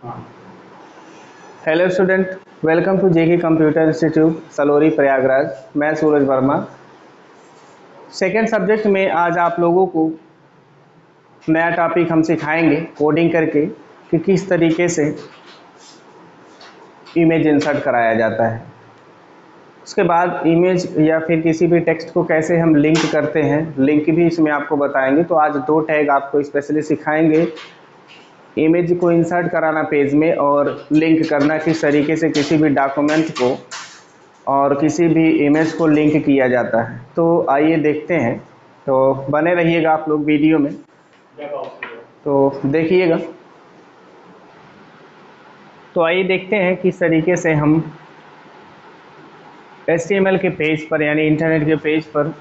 Hello student, welcome to JK computer institute Salori Prayagraj. मैं Suraj Verma. Second subject में आज आप लोगों को नया टॉपिक हम सिखाएंगे कोडिंग करके कि किस तरीके से इमेज इंसर्ट कराया जाता है। उसके बाद इमेज या फिर किसी भी टेक्स्ट को कैसे हम लिंक करते हैं, लिंक भी इसमें आपको बताएंगे। तो आज दो टैग आपको स्पेशली सिखाएंगे, इमेज को इंसर्ट कराना पेज में और लिंक करना किस तरीके से किसी भी डॉक्यूमेंट को और किसी भी इमेज को लिंक किया जाता है। तो आइए देखते हैं। तो बने रहिएगा आप लोग वीडियो में, तो देखिएगा। तो आइए देखते हैं किस तरीके से हम HTML के पेज पर यानी इंटरनेट के पेज पर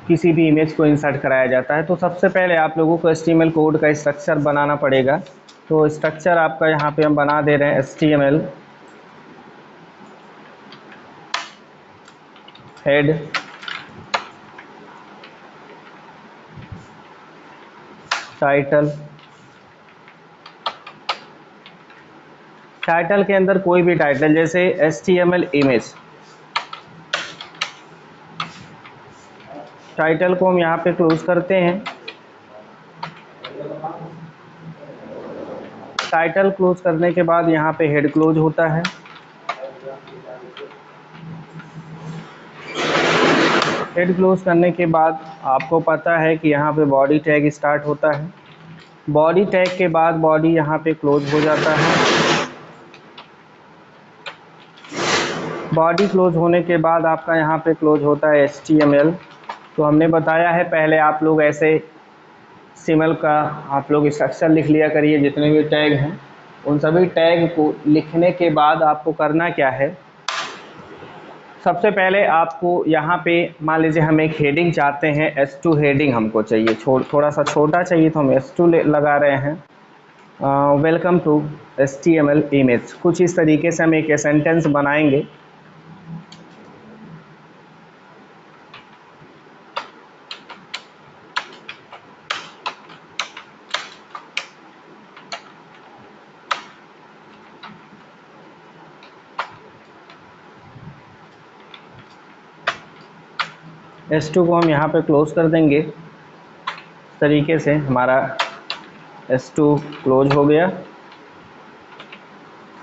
किसी भी इमेज को इंसर्ट कराया जाता है। तो सबसे पहले आप लोगों को HTML कोड का स्ट्रक्चर बनाना पड़ेगा। तो स्ट्रक्चर आपका यहाँ पे हम बना दे रहे हैं HTML हेड, टाइटल के अंदर कोई भी टाइटल, जैसे HTML इमेज, टाइटल को हम यहाँ पे क्लोज करते हैं। टाइटल क्लोज करने के बाद यहाँ पे हेड क्लोज होता है। हेड क्लोज करने के बाद आपको पता है कि यहाँ पे बॉडी टैग स्टार्ट होता है। बॉडी टैग के बाद बॉडी यहाँ पे क्लोज हो जाता है। बॉडी क्लोज होने के बाद आपका यहाँ पे क्लोज होता है HTML। तो हमने बताया है पहले, आप लोग ऐसे सिमल का आप लोग स्ट्रक्चर लिख लिया करिए। जितने भी टैग हैं उन सभी टैग को लिखने के बाद आपको करना क्या है, सबसे पहले आपको यहाँ पे मान लीजिए हम एक हेडिंग चाहते हैं, S2 हेडिंग हमको चाहिए, थोड़ा सा छोटा चाहिए, तो हम S2 लगा रहे हैं। वेलकम टू HTML इमेज, कुछ इस तरीके से हम एक सेंटेंस बनाएंगे। S2 को हम यहाँ पे क्लोज कर देंगे। इस तरीके से हमारा S2 क्लोज हो गया।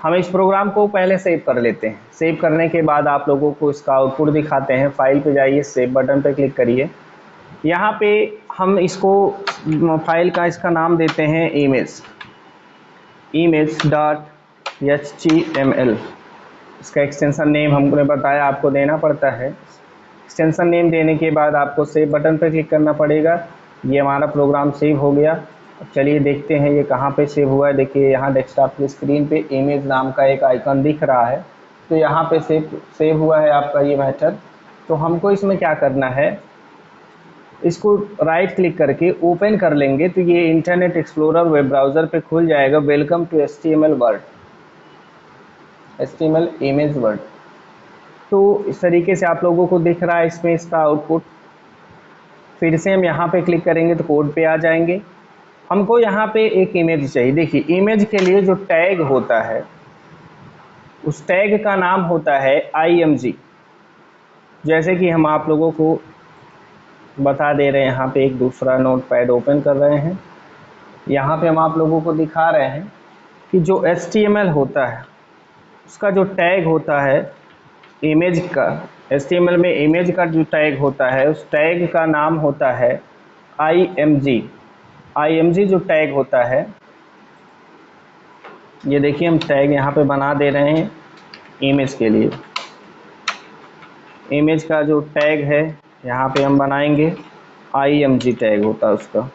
हम इस प्रोग्राम को पहले सेव कर लेते हैं। सेव करने के बाद आप लोगों को इसका आउटपुट दिखाते हैं। फाइल पे जाइए, सेव बटन पे क्लिक करिए। यहाँ पे हम इसको फाइल का इसका नाम देते हैं image.html। इसका एक्सटेंशन नेम हमने बताया आपको देना पड़ता है। एक्सटेंशन नेम देने के बाद आपको सेव बटन पर क्लिक करना पड़ेगा। ये हमारा प्रोग्राम सेव हो गया। चलिए देखते हैं ये कहाँ पे सेव हुआ है। देखिए यहाँ डेस्कटॉप की स्क्रीन पे इमेज नाम का एक आइकन दिख रहा है। तो यहाँ पे सेव हुआ है आपका ये मैटर। तो हमको इसमें क्या करना है, इसको राइट क्लिक करके ओपन कर लेंगे तो ये इंटरनेट एक्सप्लोरर वेब ब्राउज़र पे खुल जाएगा। Welcome to HTML word, HTML image word. तो इस तरीके से आप लोगों को दिख रहा है इसमें इसका आउटपुट। फिर से हम यहाँ पे क्लिक करेंगे तो कोड पे आ जाएंगे। हमको यहाँ पे एक इमेज चाहिए। देखिए इमेज के लिए जो टैग होता है उस टैग का नाम होता है img। जैसे कि हम आप लोगों को बता दे रहे हैं, यहाँ पे एक दूसरा नोटपैड ओपन कर रहे हैं। यहाँ पे हम आप लोगों को दिखा रहे हैं कि जो HTML होता है उसका जो टैग होता है इमेज का, HTML में इमेज का जो टैग होता है उस टैग का नाम होता है img। img जो टैग होता है, ये देखिए हम टैग यहाँ पे बना दे रहे हैं इमेज के लिए। इमेज का जो टैग है यहाँ पे हम बनाएंगे img टैग होता है उसका।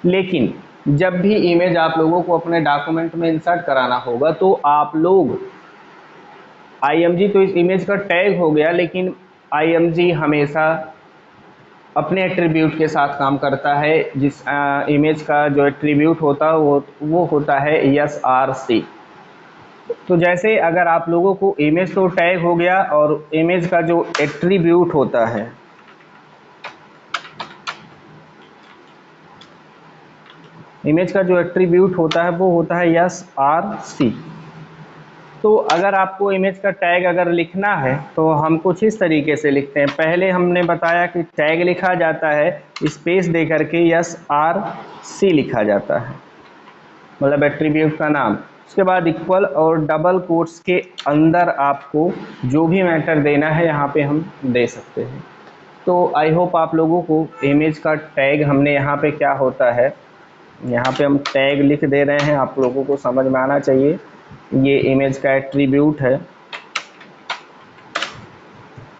लेकिन जब भी इमेज आप लोगों को अपने डॉक्यूमेंट में इंसर्ट कराना होगा तो आप लोग img तो इस इमेज का टैग हो गया, लेकिन img हमेशा अपने एट्रीब्यूट के साथ काम करता है। जिस इमेज का जो एट्रीब्यूट होता है वो होता है src। तो जैसे अगर आप लोगों को इमेज तो टैग हो गया और इमेज का जो एट्रीब्यूट होता है इमेज का जो एट्रीब्यूट होता है वो होता है SRC। तो अगर आपको इमेज का टैग अगर लिखना है तो हम कुछ इस तरीके से लिखते हैं। पहले हमने बताया कि टैग लिखा जाता है स्पेस दे करके SRC लिखा जाता है, मतलब एट्रीब्यूट का नाम। उसके बाद इक्वल और डबल कोट्स के अंदर आपको जो भी मैटर देना है यहाँ पे हम दे सकते हैं। तो आई होप आप लोगों को इमेज का टैग हमने यहाँ पे क्या होता है, यहाँ पे हम टैग लिख दे रहे हैं, आप लोगों को समझ में आना चाहिए। ये इमेज का एट्रीब्यूट है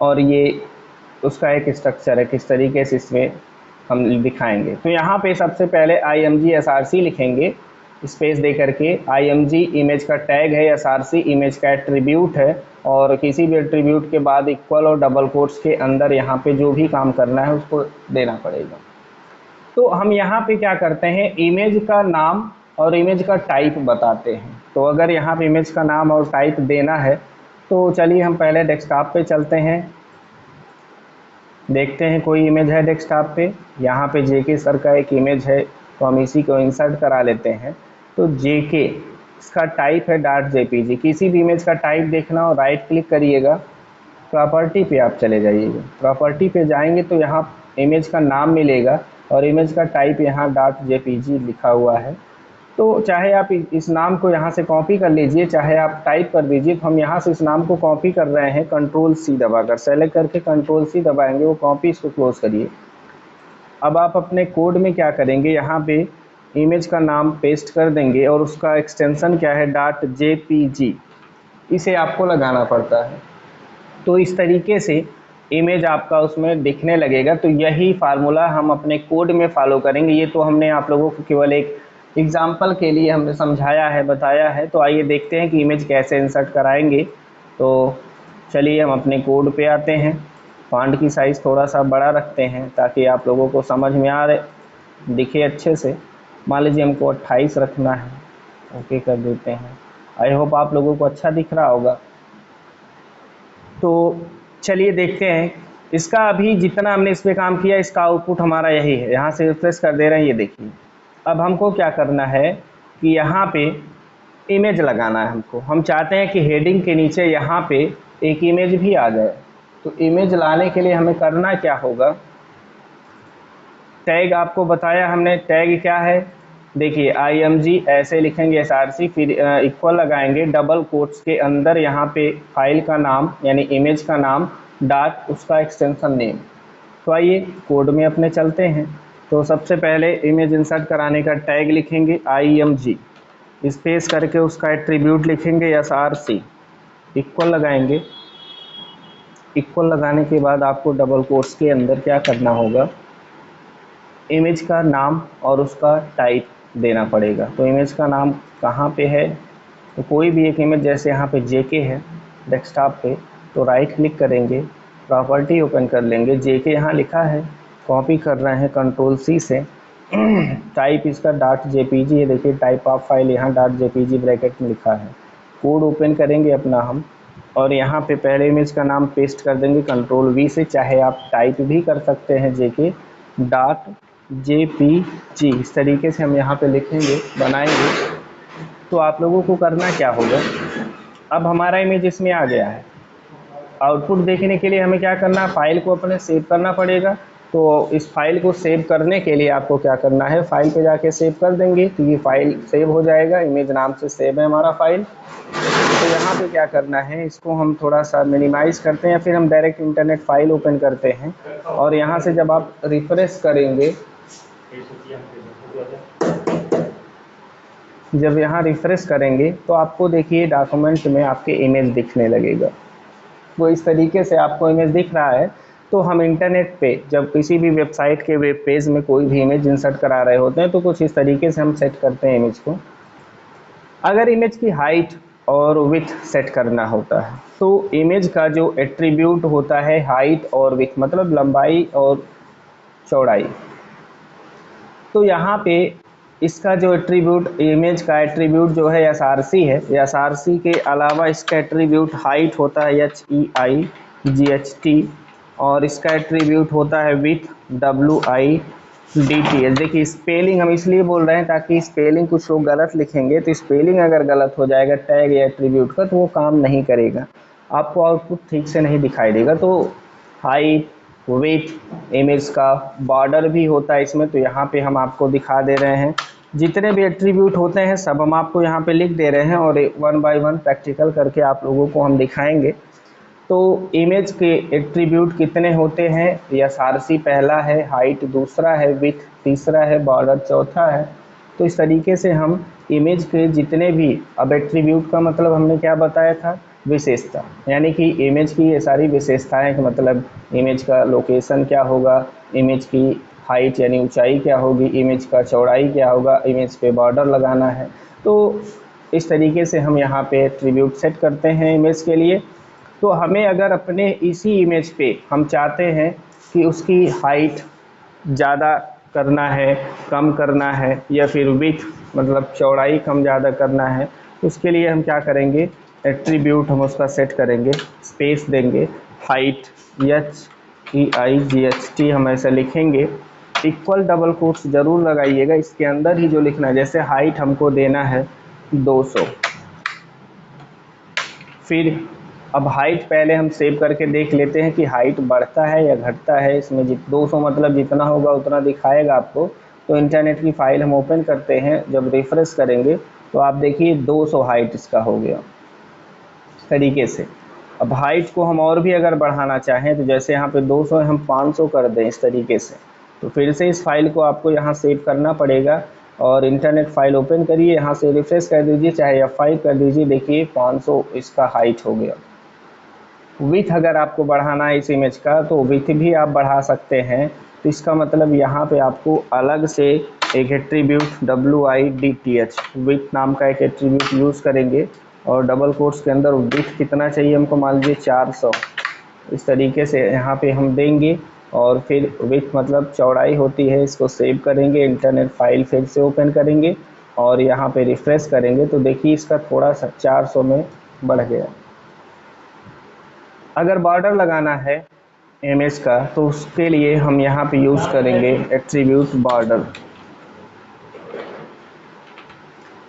और ये उसका एक स्ट्रक्चर है, किस तरीके से इसमें हम दिखाएंगे। तो यहाँ पे सबसे पहले IMG SRC लिखेंगे स्पेस दे करके। IMG इमेज का टैग है, SRC इमेज का एट्रीब्यूट है, और किसी भी एट्रीब्यूट के बाद इक्वल और डबल कोट्स के अंदर यहाँ पे जो भी काम करना है उसको देना पड़ेगा। तो हम यहाँ पे क्या करते हैं, इमेज का नाम और इमेज का टाइप बताते हैं। तो अगर यहाँ पे इमेज का नाम और टाइप देना है तो चलिए हम पहले डेस्कटॉप पे चलते हैं, देखते हैं कोई इमेज है डेस्कटॉप पे। यहाँ पे JK सर का एक इमेज है तो हम इसी को इंसर्ट करा लेते हैं। तो JK इसका टाइप है .jpg। किसी भी इमेज का टाइप देखना हो राइट क्लिक करिएगा, प्रॉपर्टी पे आप चले जाइएगा। प्रॉपर्टी पे जाएंगे तो यहाँ इमेज का नाम मिलेगा और इमेज का टाइप यहाँ .jpg लिखा हुआ है। तो चाहे आप इस नाम को यहाँ से कॉपी कर लीजिए, चाहे आप टाइप कर दीजिए। तो हम यहाँ से इस नाम को कॉपी कर रहे हैं, Ctrl+C दबाकर, सेलेक्ट करके Ctrl+C दबाएंगे, वो कॉपी, इसको क्लोज करिए। अब आप अपने कोड में क्या करेंगे, यहाँ पे इमेज का नाम पेस्ट कर देंगे और उसका एक्सटेंशन क्या है .jpg, इसे आपको लगाना पड़ता है। तो इस तरीके से इमेज आपका उसमें दिखने लगेगा। तो यही फार्मूला हम अपने कोड में फॉलो करेंगे। ये तो हमने आप लोगों को केवल एक एग्जाम्पल के लिए हमने समझाया है, बताया है। तो आइए देखते हैं कि इमेज कैसे इंसर्ट कराएंगे। तो चलिए हम अपने कोड पे आते हैं। फॉन्ट की साइज़ थोड़ा सा बड़ा रखते हैं ताकि आप लोगों को समझ में आ रहे, दिखे अच्छे से। मान लीजिए हमको 28 रखना है, ओके कर देते हैं। आई होप आप लोगों को अच्छा दिख रहा होगा। तो चलिए देखते हैं इसका अभी जितना हमने इस पर काम किया, इसका आउटपुट हमारा यही है। यहाँ से रिफ्रेश कर दे रहे हैं, ये देखिए। अब हमको क्या करना है कि यहाँ पे इमेज लगाना है हमको। हम चाहते हैं कि हेडिंग के नीचे यहाँ पे एक इमेज भी आ जाए। तो इमेज लाने के लिए हमें करना क्या होगा, टैग आपको बताया हमने, टैग क्या है देखिए, IMG ऐसे लिखेंगे SRC, फिर इक्वल लगाएंगे, डबल कोट्स के अंदर यहाँ पे फाइल का नाम यानी इमेज का नाम डॉट उसका एक्सटेंशन नेम। तो आइए कोड में अपने चलते हैं। तो सबसे पहले इमेज इंसर्ट कराने का टैग लिखेंगे IMG, स्पेस करके उसका एट्रीब्यूट लिखेंगे SRC, इक्वल लगाएंगे। इक्वल लगाने के बाद आपको डबल कोट्स के अंदर क्या करना होगा, इमेज का नाम और उसका टाइप देना पड़ेगा। तो इमेज का नाम कहाँ पे है, तो कोई भी एक इमेज, जैसे यहाँ पे JK है डेस्कटॉप पे, तो राइट क्लिक करेंगे, प्रॉपर्टी ओपन कर लेंगे, JK यहाँ लिखा है, कॉपी कर रहे हैं Ctrl+C से। टाइप इसका .jpg है, देखिए टाइप ऑफ फाइल यहाँ .jpg ब्रैकेट में लिखा है। कोड ओपन करेंगे अपना हम, और यहाँ पे पहले इमेज का नाम पेस्ट कर देंगे Ctrl+V से, चाहे आप टाइप भी कर सकते हैं JK .jpg। इस तरीके से हम यहाँ पे लिखेंगे, बनाएंगे। तो आप लोगों को करना क्या होगा, अब हमारा इमेज इसमें आ गया है। आउटपुट देखने के लिए हमें क्या करना है, फाइल को अपने सेव करना पड़ेगा। तो इस फाइल को सेव करने के लिए आपको क्या करना है, फाइल पे जाके सेव कर देंगे, तो ये फाइल सेव हो जाएगा, इमेज नाम से सेव है हमारा फाइल। तो यहाँ पे क्या करना है, इसको हम थोड़ा सा मिनिमाइज़ करते हैं, या फिर हम डायरेक्ट इंटरनेट फाइल ओपन करते हैं, और यहाँ से जब आप रिफ्रेश करेंगे, जब यहाँ रिफ्रेश करेंगे तो आपको देखिए डॉक्यूमेंट में आपके इमेज दिखने लगेगा। वो इस तरीके से आपको इमेज दिख रहा है। तो हम इंटरनेट पे जब किसी भी वेबसाइट के वेब पेज में कोई भी इमेज इंसर्ट करा रहे होते हैं तो कुछ इस तरीके से हम सेट करते हैं इमेज को। अगर इमेज की हाइट और विड्थ सेट करना होता है तो इमेज का जो एट्रीब्यूट होता है हाइट और विड्थ, मतलब लंबाई और चौड़ाई, तो यहाँ पे इसका जो एट्रीब्यूट, इमेज का एट्रीब्यूट जो है SRC है। SRC के अलावा इसका एट्रीब्यूट हाइट होता है HEIGHT, और इसका एट्रीब्यूट होता है विड्थ WIDTH, DTH। देखिए स्पेलिंग हम इसलिए बोल रहे हैं ताकि स्पेलिंग कुछ लोग गलत लिखेंगे, तो स्पेलिंग अगर गलत हो जाएगा टैग या एट्रीब्यूट का तो वो काम नहीं करेगा, आपको आउटपुट ठीक से नहीं दिखाई देगा। तो हाइट, विड्थ, इमेज का बॉर्डर भी होता है इसमें, तो यहाँ पे हम आपको दिखा दे रहे हैं जितने भी एट्रीब्यूट होते हैं सब हम आपको यहाँ पे लिख दे रहे हैं, और 1 बाय 1 प्रैक्टिकल करके आप लोगों को हम दिखाएंगे। तो इमेज के एट्रीब्यूट कितने होते हैं, या सारसी पहला है, हाइट दूसरा है, विड्थ तीसरा है, बॉर्डर चौथा है। तो इस तरीके से हम इमेज के जितने भी, अब एट्रीब्यूट का मतलब हमने क्या बताया था, विशेषता, यानी कि इमेज की ये सारी विशेषताएं कि मतलब इमेज का लोकेशन क्या होगा, इमेज की हाइट यानी ऊंचाई क्या होगी, इमेज का चौड़ाई क्या होगा, इमेज पे बॉर्डर लगाना है। तो इस तरीके से हम यहाँ पे एट्रीब्यूट सेट करते हैं इमेज के लिए। तो हमें अगर अपने इसी इमेज पे हम चाहते हैं कि उसकी हाइट ज़्यादा करना है, कम करना है, या फिर विड्थ मतलब चौड़ाई कम ज़्यादा करना है, तो उसके लिए हम क्या करेंगे, एट्रीब्यूट हम उसका सेट करेंगे, स्पेस देंगे, हाइट HEIGHT हम ऐसा लिखेंगे, इक्वल डबल कोट्स ज़रूर लगाइएगा, इसके अंदर ही जो लिखना है। जैसे हाइट हमको देना है 200, फिर अब हाइट पहले हम सेव करके देख लेते हैं कि हाइट बढ़ता है या घटता है। इसमें 200 मतलब जितना होगा उतना दिखाएगा आपको। तो इंटरनेट की फ़ाइल हम ओपन करते हैं, जब रिफ़्रेश करेंगे तो आप देखिए 200 हाइट इसका हो गया इस तरीके से। अब हाइट को हम और भी अगर बढ़ाना चाहें तो जैसे यहाँ पे 200 है, हम 500 कर दें इस तरीके से। तो फिर से इस फाइल को आपको यहाँ सेव करना पड़ेगा, और इंटरनेट फाइल ओपन करिए, यहाँ से रिफ्रेश कर दीजिए, चाहे F5 कर दीजिए, देखिए 500 इसका हाइट हो गया। विथ अगर आपको बढ़ाना है इस इमेज का तो विथ भी आप बढ़ा सकते हैं। तो इसका मतलब यहाँ पे आपको अलग से एक एट्रीब्यूट WIDTH विथ नाम का एक एट्रीब्यूट यूज़ करेंगे, और डबल कोट्स के अंदर विथ कितना चाहिए हमको, मान लीजिए 400, इस तरीके से यहाँ पे हम देंगे। और फिर विथ मतलब चौड़ाई होती है, इसको सेव करेंगे, इंटरनेट फाइल फिर से ओपन करेंगे और यहाँ पे रिफ़्रेश करेंगे तो देखिए इसका थोड़ा सा 400 में बढ़ गया। अगर बॉर्डर लगाना है इमेज का तो उसके लिए हम यहाँ पे यूज़ करेंगे attribute border.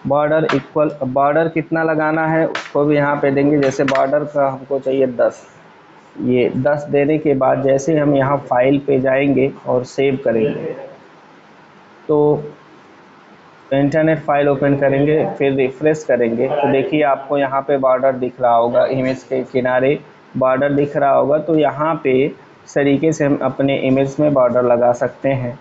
Border equal, border कितना लगाना है उसको भी यहाँ पे देंगे। जैसे बॉर्डर का हमको चाहिए 10, ये 10 देने के बाद जैसे हम यहाँ फाइल पे जाएंगे और सेव करेंगे तो इंटरनेट फाइल ओपन करेंगे, फिर रिफ़्रेश करेंगे तो देखिए आपको यहाँ पे बॉर्डर दिख रहा होगा, इमेज के किनारे बॉर्डर दिख रहा होगा। तो यहाँ पे इस तरीके से हम अपने इमेज में बॉर्डर लगा सकते हैं।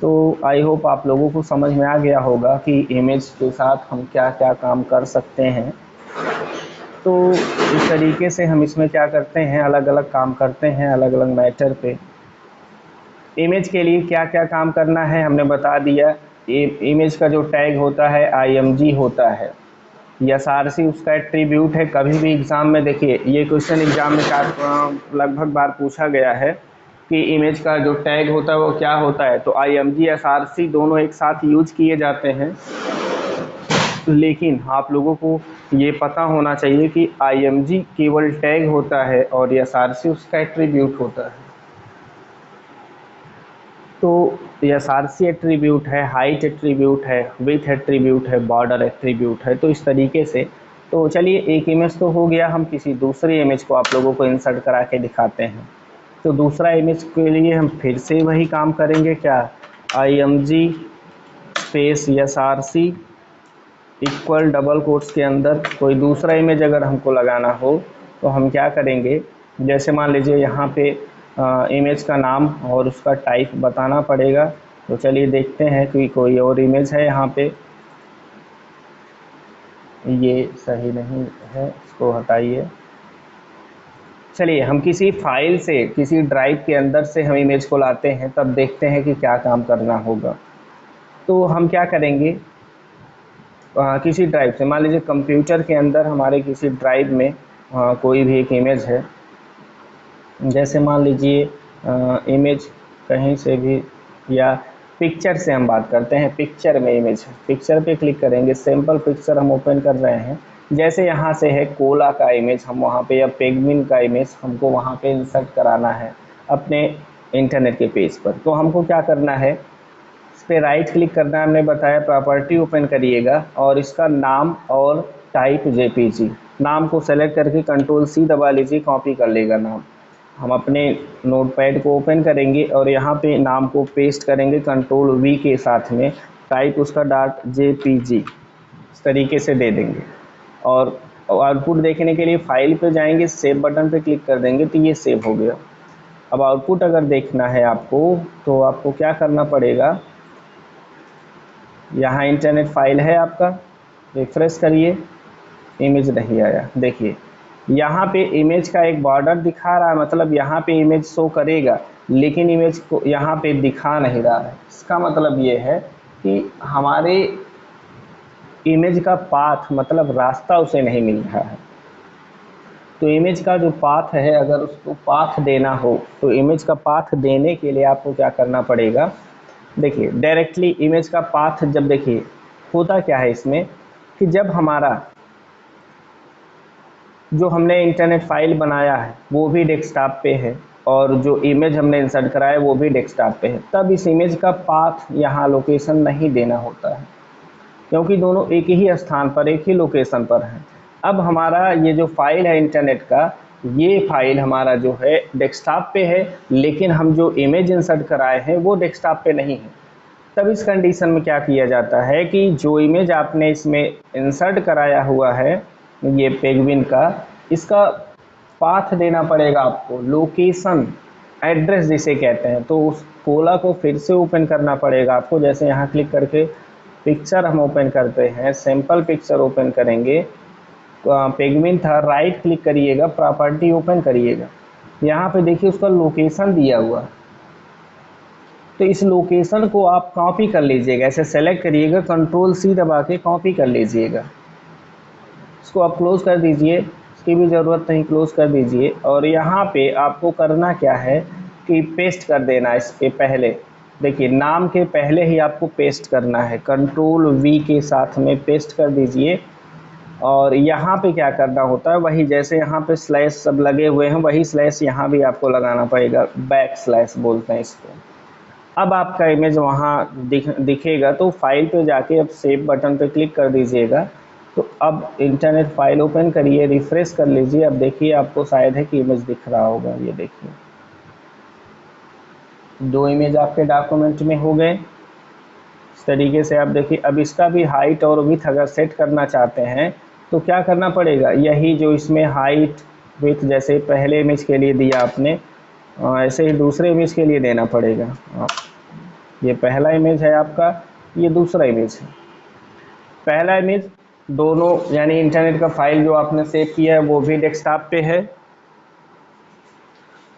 तो आई होप आप लोगों को समझ में आ गया होगा कि इमेज के साथ हम क्या क्या काम कर सकते हैं। तो इस तरीके से हम इसमें क्या करते हैं, अलग अलग काम करते हैं अलग अलग मैटर पे। इमेज के लिए क्या क्या काम करना है हमने बता दिया। इमेज का जो टैग होता है IMG होता है, या SRC उसका एट्रीब्यूट है। कभी भी एग्ज़ाम में देखिए ये क्वेश्चन एग्ज़ाम में लगभग बार पूछा गया है कि इमेज का जो टैग होता है वो क्या होता है। तो IMG SRC दोनों एक साथ यूज किए जाते हैं, लेकिन आप लोगों को ये पता होना चाहिए कि IMG केवल टैग होता है और SRC उसका एट्रीब्यूट होता है। तो SRC एट्रीब्यूट है, हाइट एट्रीब्यूट है, विड्थ एट्रीब्यूट है, बॉर्डर एट्रीब्यूट है। तो इस तरीके से, तो चलिए एक इमेज तो हो गया, हम किसी दूसरी इमेज को आप लोगों को इंसर्ट करा के दिखाते हैं। तो दूसरा इमेज के लिए हम फिर से वही काम करेंगे, क्या, IMG space SRC equal double quotes के अंदर कोई दूसरा इमेज अगर हमको लगाना हो तो हम क्या करेंगे, जैसे मान लीजिए यहाँ पे इमेज का नाम और उसका टाइप बताना पड़ेगा। तो चलिए देखते हैं कि कोई और इमेज है यहाँ पे, ये सही नहीं है, इसको हटाइए। चलिए हम किसी फाइल से, किसी ड्राइव के अंदर से हम इमेज को लाते हैं, तब देखते हैं कि क्या काम करना होगा। तो हम क्या करेंगे, किसी ड्राइव से, मान लीजिए कंप्यूटर के अंदर हमारे किसी ड्राइव में कोई भी एक इमेज है। जैसे मान लीजिए इमेज कहीं से भी, या पिक्चर से हम बात करते हैं, पिक्चर में इमेज है, पिक्चर पे क्लिक करेंगे, सैम्पल पिक्चर हम ओपन कर रहे हैं। जैसे यहाँ से है कोला का इमेज, हम वहाँ पे, या पेंगुइन का इमेज हमको वहाँ पे इंसर्ट कराना है अपने इंटरनेट के पेज पर। तो हमको क्या करना है, इस पर राइट क्लिक करना हमने बताया, प्रॉपर्टी ओपन करिएगा और इसका नाम और टाइप जेपीजी, नाम को सेलेक्ट करके कंट्रोल सी दबा लीजिए, कॉपी कर लेगा नाम। हम अपने नोटपैड को ओपन करेंगे और यहाँ पे नाम को पेस्ट करेंगे कंट्रोल वी के साथ में, टाइप उसका .jpg इस तरीके से दे देंगे और आउटपुट देखने के लिए फाइल पे जाएंगे, सेव बटन पे क्लिक कर देंगे तो ये सेव हो गया। अब आउटपुट अगर देखना है आपको तो आपको क्या करना पड़ेगा, यहाँ इंटरनेट फाइल है आपका, रिफ्रेश करिए, इमेज नहीं आया। देखिए यहाँ पे इमेज का एक बॉर्डर दिखा रहा है, मतलब यहाँ पे इमेज शो करेगा लेकिन इमेज को यहाँ पे दिखा नहीं रहा है। इसका मतलब ये है कि हमारे इमेज का पाथ मतलब रास्ता उसे नहीं मिल रहा है। तो इमेज का जो पाथ है, अगर उसको पाथ देना हो तो इमेज का पाथ देने के लिए आपको क्या करना पड़ेगा, देखिए डायरेक्टली इमेज का पाथ, जब देखिए होता क्या है इसमें कि जब हमारा जो हमने इंटरनेट फाइल बनाया है वो भी डेस्कटॉप पे है और जो इमेज हमने इंसर्ट कराया है वो भी डेस्कटॉप पे है, तब इस इमेज का पाथ यहाँ लोकेशन नहीं देना होता है क्योंकि दोनों एक ही स्थान पर, एक ही लोकेशन पर है। अब हमारा ये जो फाइल है इंटरनेट का, ये फाइल हमारा जो है डेस्कटॉप पे है लेकिन हम जो इमेज इंसर्ट कराए हैं वो डेस्कटॉप पे नहीं है। तब इस कंडीशन में क्या किया जाता है कि जो इमेज आपने इसमें इंसर्ट कराया हुआ है, ये पेंगुइन का, इसका पाथ देना पड़ेगा आपको, लोकेशन एड्रेस जिसे कहते हैं। तो उस पोला को फिर से ओपन करना पड़ेगा आपको। जैसे यहाँ क्लिक करके पिक्चर हम ओपन करते हैं, सैंपल पिक्चर ओपन करेंगे, पेंगुइन था, राइट क्लिक करिएगा, प्रॉपर्टी ओपन करिएगा, यहाँ पे देखिए उसका लोकेशन दिया हुआ। तो इस लोकेशन को आप कॉपी कर लीजिएगा, ऐसे सेलेक्ट करिएगा, कंट्रोल सी दबा के कॉपी कर लीजिएगा। इसको आप क्लोज कर दीजिए, इसकी भी ज़रूरत नहीं, क्लोज कर दीजिए। और यहाँ पे आपको करना क्या है कि पेस्ट कर देना इसके पहले, देखिए नाम के पहले ही आपको पेस्ट करना है, कंट्रोल वी के साथ में पेस्ट कर दीजिए। और यहाँ पे क्या करना होता है, वही जैसे यहाँ पे स्लैश सब लगे हुए हैं वही स्लैश यहाँ भी आपको लगाना पड़ेगा, बैक स्लैश बोलते हैं इसको। अब आपका इमेज वहाँ दिखेगा। तो फाइल पे जाके अब सेव बटन पे क्लिक कर दीजिएगा। तो अब इंटरनेट फाइल ओपन करिए, रिफ्रेश कर लीजिए। अब देखिए आपको शायद है कि इमेज दिख रहा होगा, ये देखिए 2 इमेज आपके डॉक्यूमेंट में हो गए। इस तरीके से आप देखिए। अब इसका भी हाइट और विड्थ अगर सेट करना चाहते हैं तो क्या करना पड़ेगा, यही जो इसमें हाइट विड्थ जैसे पहले इमेज के लिए दिया आपने, ऐसे ही दूसरे इमेज के लिए देना पड़ेगा। ये पहला इमेज है आपका, ये दूसरा इमेज है। पहला इमेज दोनों यानी इंटरनेट का फाइल जो आपने सेव किया है वो भी डेस्कटॉप पे है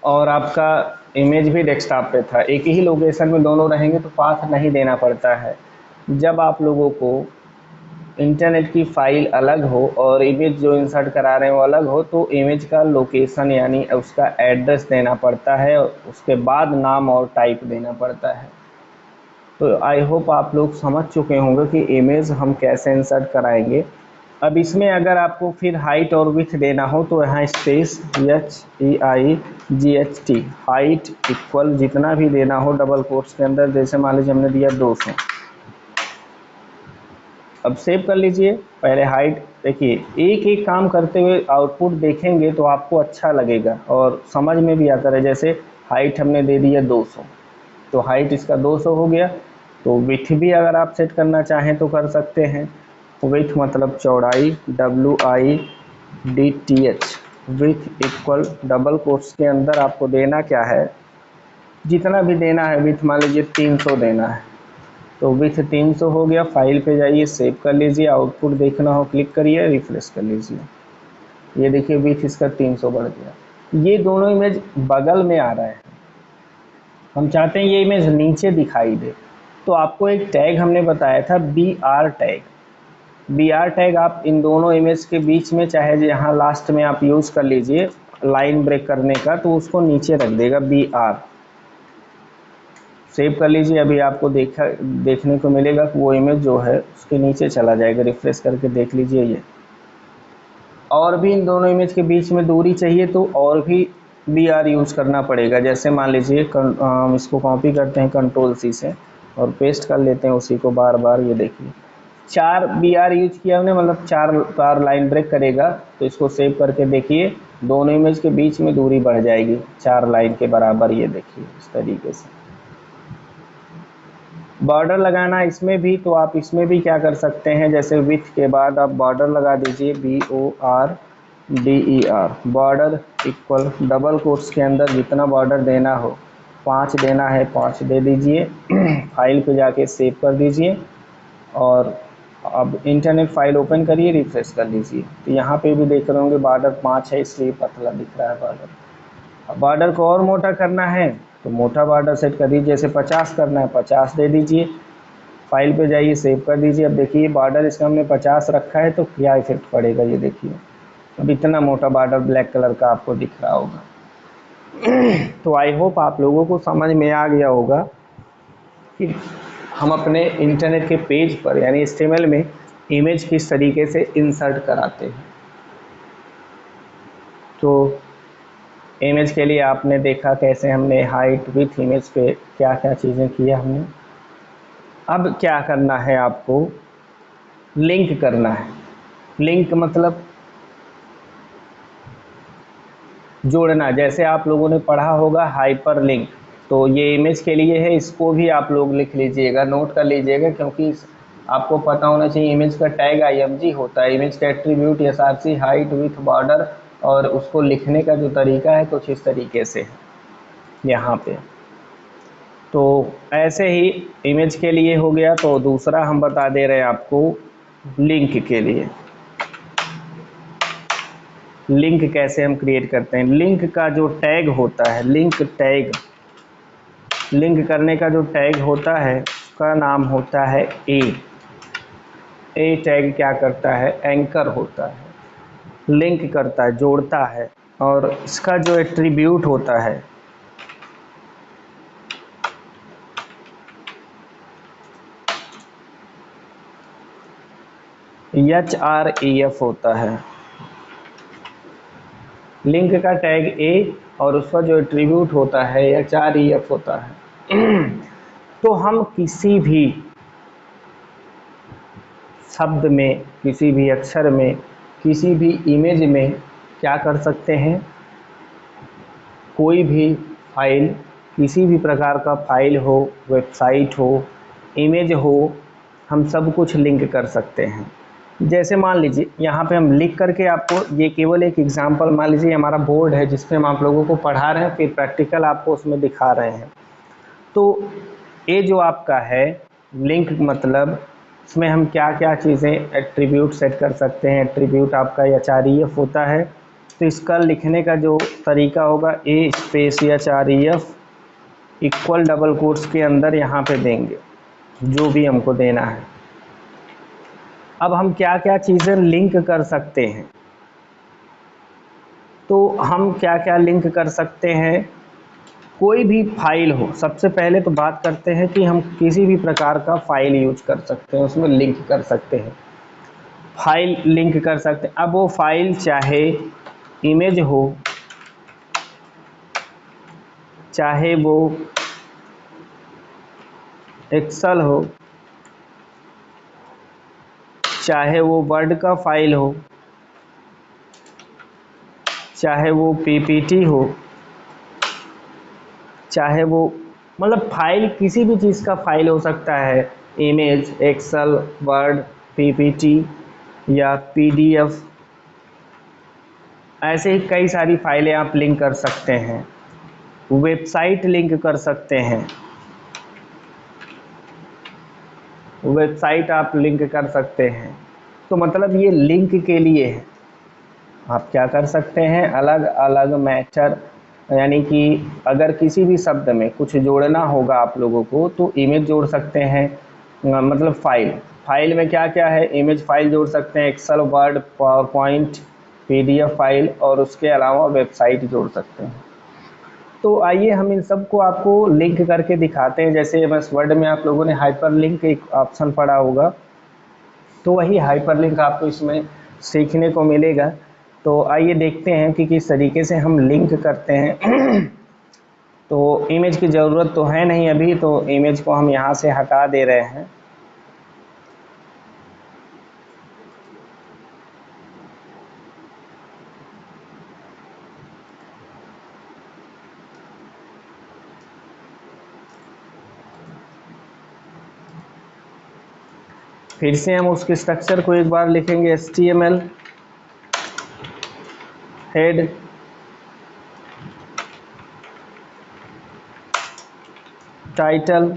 और आपका इमेज भी डेस्कटॉप पे था। एक ही लोकेशन में दोनों रहेंगे तो पाथ नहीं देना पड़ता है। जब आप लोगों को इंटरनेट की फ़ाइल अलग हो और इमेज जो इंसर्ट करा रहे हैं वो अलग हो तो इमेज का लोकेशन यानी उसका एड्रेस देना पड़ता है और उसके बाद नाम और टाइप देना पड़ता है। तो आई होप आप लोग समझ चुके होंगे कि इमेज हम कैसे इंसर्ट कराएंगे। अब इसमें अगर आपको फिर हाइट और विड्थ देना हो तो यहाँ स्पेस HEIGHT हाइट इक्वल जितना भी देना हो डबल कोट्स के अंदर, जैसे मान लीजिए हमने दिया 200। अब सेव कर लीजिए। पहले हाइट देखिए, एक एक काम करते हुए आउटपुट देखेंगे तो आपको अच्छा लगेगा और समझ में भी आता है। जैसे हाइट हमने दे दिया 200, तो हाइट इसका 200 हो गया। तो विड्थ भी अगर आप सेट करना चाहें तो कर सकते हैं। विड्थ मतलब चौड़ाई, WIDTH, width equal double quotes के अंदर आपको देना क्या है, जितना भी देना है। विड्थ मान लीजिए 300 देना है, तो विड्थ 300 हो गया। फाइल पे जाइए, सेव कर लीजिए, आउटपुट देखना हो क्लिक करिए, रिफ्रेश कर लीजिए। ये देखिए विड्थ इसका 300 बढ़ गया। ये दोनों इमेज बगल में आ रहा है, हम चाहते हैं ये इमेज नीचे दिखाई दे। तो आपको एक टैग हमने बताया था BR टैग। BR टैग आप इन दोनों इमेज के बीच में चाहे यहाँ लास्ट में आप यूज़ कर लीजिए लाइन ब्रेक करने का, तो उसको नीचे रख देगा BR। सेव कर लीजिए। अभी आपको देखने को मिलेगा कि वो इमेज जो है उसके नीचे चला जाएगा। रिफ्रेश करके देख लीजिए। ये और भी इन दोनों इमेज के बीच में दूरी चाहिए तो और भी BR यूज़ करना पड़ेगा। जैसे मान लीजिए इसको कॉपी करते हैं कंट्रोल C से और पेस्ट कर लेते हैं उसी को बार बार। ये देखिए 4 BR यूज किया हमने, मतलब 4 बार लाइन ब्रेक करेगा तो इसको सेव करके देखिए दोनों इमेज के बीच में दूरी बढ़ जाएगी 4 लाइन के बराबर। ये देखिए इस तरीके से बॉर्डर लगाना इसमें भी, तो आप इसमें भी क्या कर सकते हैं, जैसे विथ के बाद आप बॉर्डर लगा दीजिए BORDER, border equal double quotes के अंदर जितना बॉर्डर देना हो 5 देना है 5 दे दीजिए। फाइल पे जाके सेव कर दीजिए और अब इंटरनेट फाइल ओपन करिए, रिफ्रेश कर लीजिए तो यहाँ पे भी देख रहे होंगे बॉर्डर 5 है इसलिए पतला दिख रहा है बॉर्डर। अब बॉर्डर को और मोटा करना है तो मोटा बॉर्डर सेट कर दीजिए, जैसे 50 करना है 50 दे दीजिए, फाइल पे जाइए सेव कर दीजिए। अब देखिए बॉर्डर इसका हमने 50 रखा है तो क्या इफेक्ट पड़ेगा, ये देखिए अब इतना मोटा बॉर्डर ब्लैक कलर का आपको दिख रहा होगा। तो आई होप आप लोगों को समझ में आ गया होगा कि हम अपने इंटरनेट के पेज पर यानी HTML में इमेज किस तरीके से इंसर्ट कराते हैं। तो इमेज के लिए आपने देखा कैसे हमने हाइट विथ इमेज पे क्या क्या चीज़ें किया हमने। अब क्या करना है आपको, लिंक करना है। लिंक मतलब जोड़ना, जैसे आप लोगों ने पढ़ा होगा हाइपर लिंक, तो ये इमेज के लिए है, इसको भी आप लोग लिख लीजिएगा, नोट कर लीजिएगा, क्योंकि आपको पता होना चाहिए इमेज का टैग IMG होता है, इमेज का attribute SRC height with border, और उसको लिखने का जो तरीका है कुछ इस तरीके से है यहाँ पे। तो ऐसे ही इमेज के लिए हो गया। तो दूसरा हम बता दे रहे हैं आपको लिंक के लिए। लिंक कैसे हम क्रिएट करते हैं। लिंक का जो टैग होता है, लिंक टैग, लिंक करने का जो टैग होता है उसका नाम होता है ए टैग क्या करता है, एंकर होता है, लिंक करता है, जोड़ता है। और इसका जो एट्रीब्यूट होता है HREF होता है। लिंक का टैग ए और उसका जो एट्रीब्यूट होता है HREF होता है। तो हम किसी भी शब्द में, किसी भी अक्षर में, किसी भी इमेज में क्या कर सकते हैं, कोई भी फाइल, किसी भी प्रकार का फाइल हो, वेबसाइट हो, इमेज हो, हम सब कुछ लिंक कर सकते हैं। जैसे मान लीजिए यहाँ पे हम लिख करके आपको, ये केवल एक एग्जांपल, मान लीजिए हमारा बोर्ड है जिस पे हम आप लोगों को पढ़ा रहे हैं, फिर प्रैक्टिकल आपको उसमें दिखा रहे हैं। तो ये जो आपका है लिंक, मतलब इसमें हम क्या क्या चीज़ें एट्रीब्यूट सेट कर सकते हैं। एट्रीब्यूट आपका HREF होता है, तो इसका लिखने का जो तरीका होगा A space HREF equal double quotes के अंदर यहाँ पे देंगे जो भी हमको देना है। अब हम क्या क्या चीज़ें लिंक कर सकते हैं, तो हम क्या क्या लिंक कर सकते हैं, कोई भी फाइल हो। सबसे पहले तो बात करते हैं कि हम किसी भी प्रकार का फाइल यूज कर सकते हैं, उसमें लिंक कर सकते हैं, फाइल लिंक कर सकते हैं। अब वो फाइल चाहे इमेज हो, चाहे वो एक्सेल हो, चाहे वो वर्ड का फाइल हो, चाहे वो PPT हो, चाहे वो मतलब फाइल किसी भी चीज़ का फाइल हो सकता है, इमेज, एक्सेल, वर्ड, PPT या PDF, ऐसे ही कई सारी फाइलें आप लिंक कर सकते हैं। वेबसाइट लिंक कर सकते हैं, वेबसाइट आप लिंक कर सकते हैं। तो मतलब ये लिंक के लिए है। आप क्या कर सकते हैं, अलग अलग मैटर, यानी कि अगर किसी भी शब्द में कुछ जोड़ना होगा आप लोगों को तो इमेज जोड़ सकते हैं, मतलब फाइल में क्या क्या है, इमेज फाइल जोड़ सकते हैं, Excel, Word, PowerPoint, PDF file, और उसके अलावा वेबसाइट जोड़ सकते हैं। तो आइए हम इन सब को आपको लिंक करके दिखाते हैं। जैसे बस वर्ड में आप लोगों ने हाइपर लिंक एक ऑप्शन पढ़ा होगा, तो वही हाइपर लिंक आपको इसमें सीखने को मिलेगा। तो आइए देखते हैं कि किस तरीके से हम लिंक करते हैं। तो इमेज की ज़रूरत तो है नहीं अभी, तो इमेज को हम यहाँ से हटा दे रहे हैं। फिर से हम उसके स्ट्रक्चर को एक बार लिखेंगे, HTML हेड टाइटल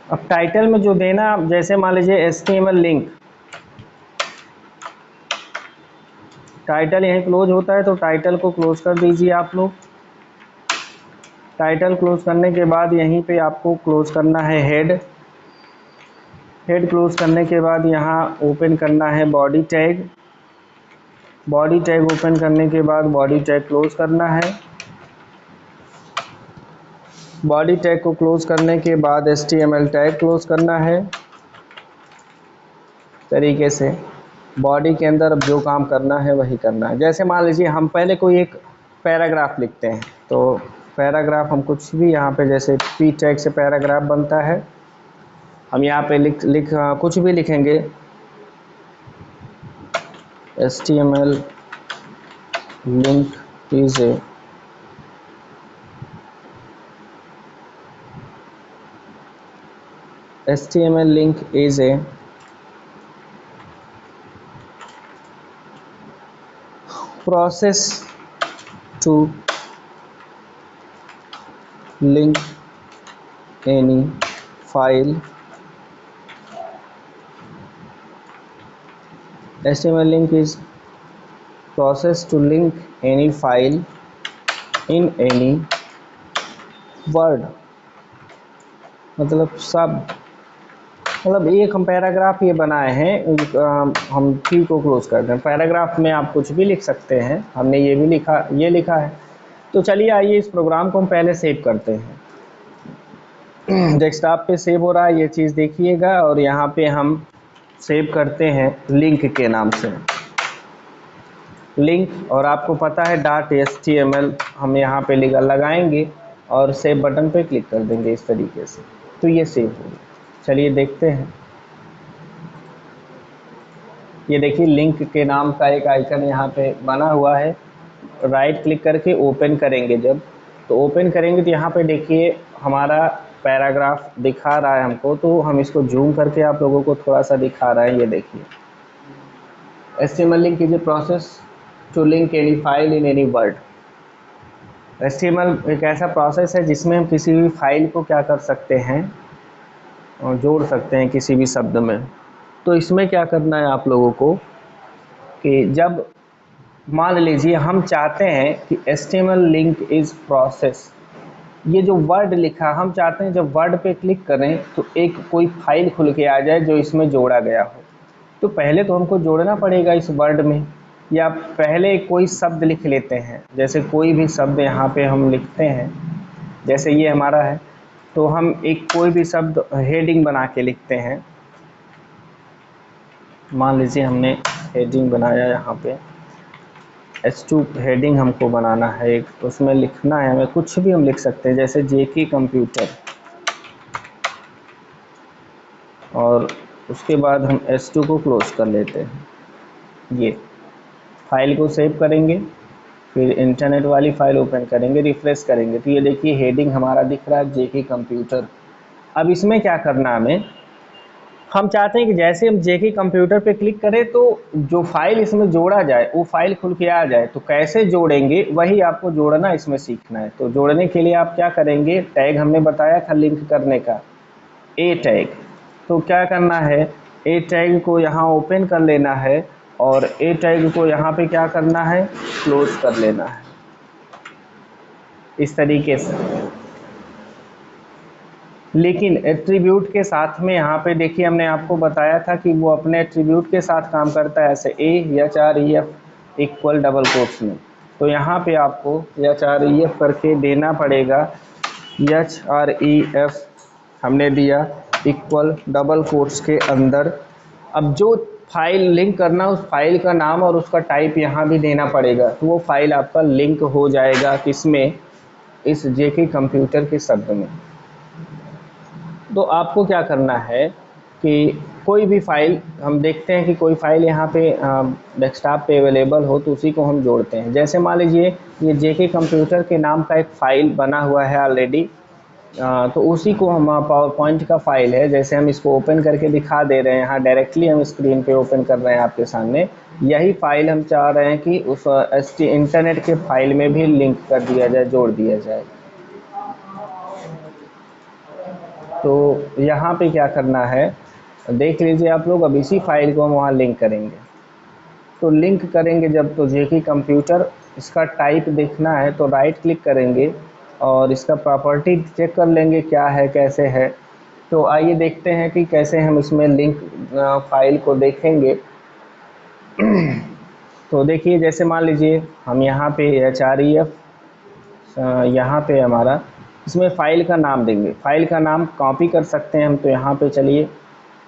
अब टाइटल में जो देना, जैसे मान लीजिए HTML लिंक, टाइटल यहीं क्लोज होता है तो टाइटल को क्लोज कर दीजिए आप लोग। टाइटल क्लोज करने के बाद यहीं पे आपको क्लोज करना है हेड। हेड क्लोज करने के बाद यहाँ ओपन करना है body tag. Body tag open करने के बाद बॉडी टैग क्लोज करना है। बॉडी टैग को क्लोज करने के बाद HTML टैग क्लोज करना है। तरीके से बॉडी के अंदर अब जो काम करना है वही करना है। जैसे मान लीजिए हम पहले कोई एक पैराग्राफ लिखते हैं, तो पैराग्राफ हम कुछ भी यहाँ पे, जैसे P टैग से पैराग्राफ बनता है, हम यहाँ पे कुछ भी लिखेंगे, HTML link is a HTML link is a process to link any file. HTML link is process to link any file in any word। मतलब एक हम पैराग्राफ ये बनाए हैं, हम P को क्लोज करते हैं। पैराग्राफ में आप कुछ भी लिख सकते हैं, हमने ये भी लिखा है। तो चलिए आइए इस प्रोग्राम को हम पहले सेव करते हैं। डेस्कटॉप पे सेव हो रहा है, ये चीज़ देखिएगा। और यहाँ पे हम सेव करते हैं लिंक के नाम से, लिंक। और आपको पता है .html हम यहाँ पे लगाएंगे और सेव बटन पे क्लिक कर देंगे इस तरीके से, तो ये सेव हो गया। चलिए देखते हैं। ये देखिए लिंक के नाम का एक आइकन यहाँ पे बना हुआ है। राइट क्लिक करके ओपन करेंगे जब, तो ओपन करेंगे तो यहाँ पे देखिए हमारा पैराग्राफ दिखा रहा है हमको। तो हम इसको जूम करके आप लोगों को थोड़ा सा दिखा रहा है। ये देखिए, HTML link is a process to link any file in any word. HTML एक ऐसा प्रोसेस है जिसमें हम किसी भी फाइल को क्या कर सकते हैं, और जोड़ सकते हैं किसी भी शब्द में। तो इसमें क्या करना है आप लोगों को कि जब मान लीजिए हम चाहते हैं कि HTML लिंक इज़ प्रोसेस, ये जो वर्ड लिखा हम चाहते हैं जब वर्ड पे क्लिक करें तो एक कोई फाइल खुल के आ जाए जो इसमें जोड़ा गया हो। तो पहले तो हमको जोड़ना पड़ेगा इस वर्ड में, या पहले कोई शब्द लिख लेते हैं। जैसे कोई भी शब्द यहाँ पे हम लिखते हैं, जैसे ये हमारा है, तो हम एक कोई भी शब्द हेडिंग बना के लिखते हैं। मान लीजिए हमने हेडिंग बनाया, यहाँ पे H2 हेडिंग हमको बनाना है एक, उसमें लिखना है हमें, कुछ भी हम लिख सकते हैं। जैसे JK कंप्यूटर, और उसके बाद हम H2 को क्लोज कर लेते हैं। ये फाइल को सेव करेंगे, फिर इंटरनेट वाली फाइल ओपन करेंगे, रिफ्रेश करेंगे, तो ये देखिए हेडिंग हमारा दिख रहा है JK कंप्यूटर। अब इसमें क्या करना है, हम चाहते हैं कि जैसे हम JK कंप्यूटर पे क्लिक करें तो जो फाइल इसमें जोड़ा जाए वो फाइल खुल के आ जाए। तो कैसे जोड़ेंगे वही आपको जोड़ना इसमें सीखना है। तो जोड़ने के लिए आप क्या करेंगे, टैग हमने बताया था लिंक करने का, A टैग। तो क्या करना है, A टैग को यहाँ ओपन कर लेना है और A टैग को यहाँ पे क्या करना है, क्लोज कर लेना है इस तरीके से। लेकिन एट्रीब्यूट के साथ में यहाँ पे देखिए हमने आपको बताया था कि वो अपने एट्रीब्यूट के साथ काम करता है, ऐसे HREF इक्वल डबल कोट्स में। तो यहाँ पे आपको HREF करके देना पड़ेगा, HREF हमने दिया इक्वल डबल कोट्स के अंदर। अब जो फाइल लिंक करना, उस फाइल का नाम और उसका टाइप यहाँ भी देना पड़ेगा, तो वो फाइल आपका लिंक हो जाएगा किसमें, इस जेके कंप्यूटर के शब्द में। तो आपको क्या करना है कि कोई भी फाइल हम देखते हैं कि कोई फाइल यहाँ पे डेस्कटॉप पे अवेलेबल हो तो उसी को हम जोड़ते हैं। जैसे मान लीजिए ये जेके कंप्यूटर के नाम का एक फ़ाइल बना हुआ है ऑलरेडी, तो उसी को हम पावर पॉइंट का फाइल है, जैसे हम इसको ओपन करके दिखा दे रहे हैं, यहाँ डायरेक्टली हम स्क्रीन पे ओपन कर रहे हैं आपके सामने। यही फाइल हम चाह रहे हैं कि उस इंटरनेट के फाइल में भी लिंक कर दिया जाए, जोड़ दिया जाए। तो यहाँ पे क्या करना है देख लीजिए आप लोग, अब इसी फाइल को हम वहाँ लिंक करेंगे। तो लिंक करेंगे जब, तो जेके कंप्यूटर, इसका टाइप देखना है तो राइट क्लिक करेंगे और इसका प्रॉपर्टी चेक कर लेंगे क्या है कैसे है। तो आइए देखते हैं कि कैसे हम इसमें लिंक फाइल को देखेंगे। तो देखिए जैसे मान लीजिए हम यहाँ पे HREF, यहाँ पे हमारा इसमें फ़ाइल का नाम देंगे, फ़ाइल का नाम कॉपी कर सकते हैं हम। तो यहाँ पे चलिए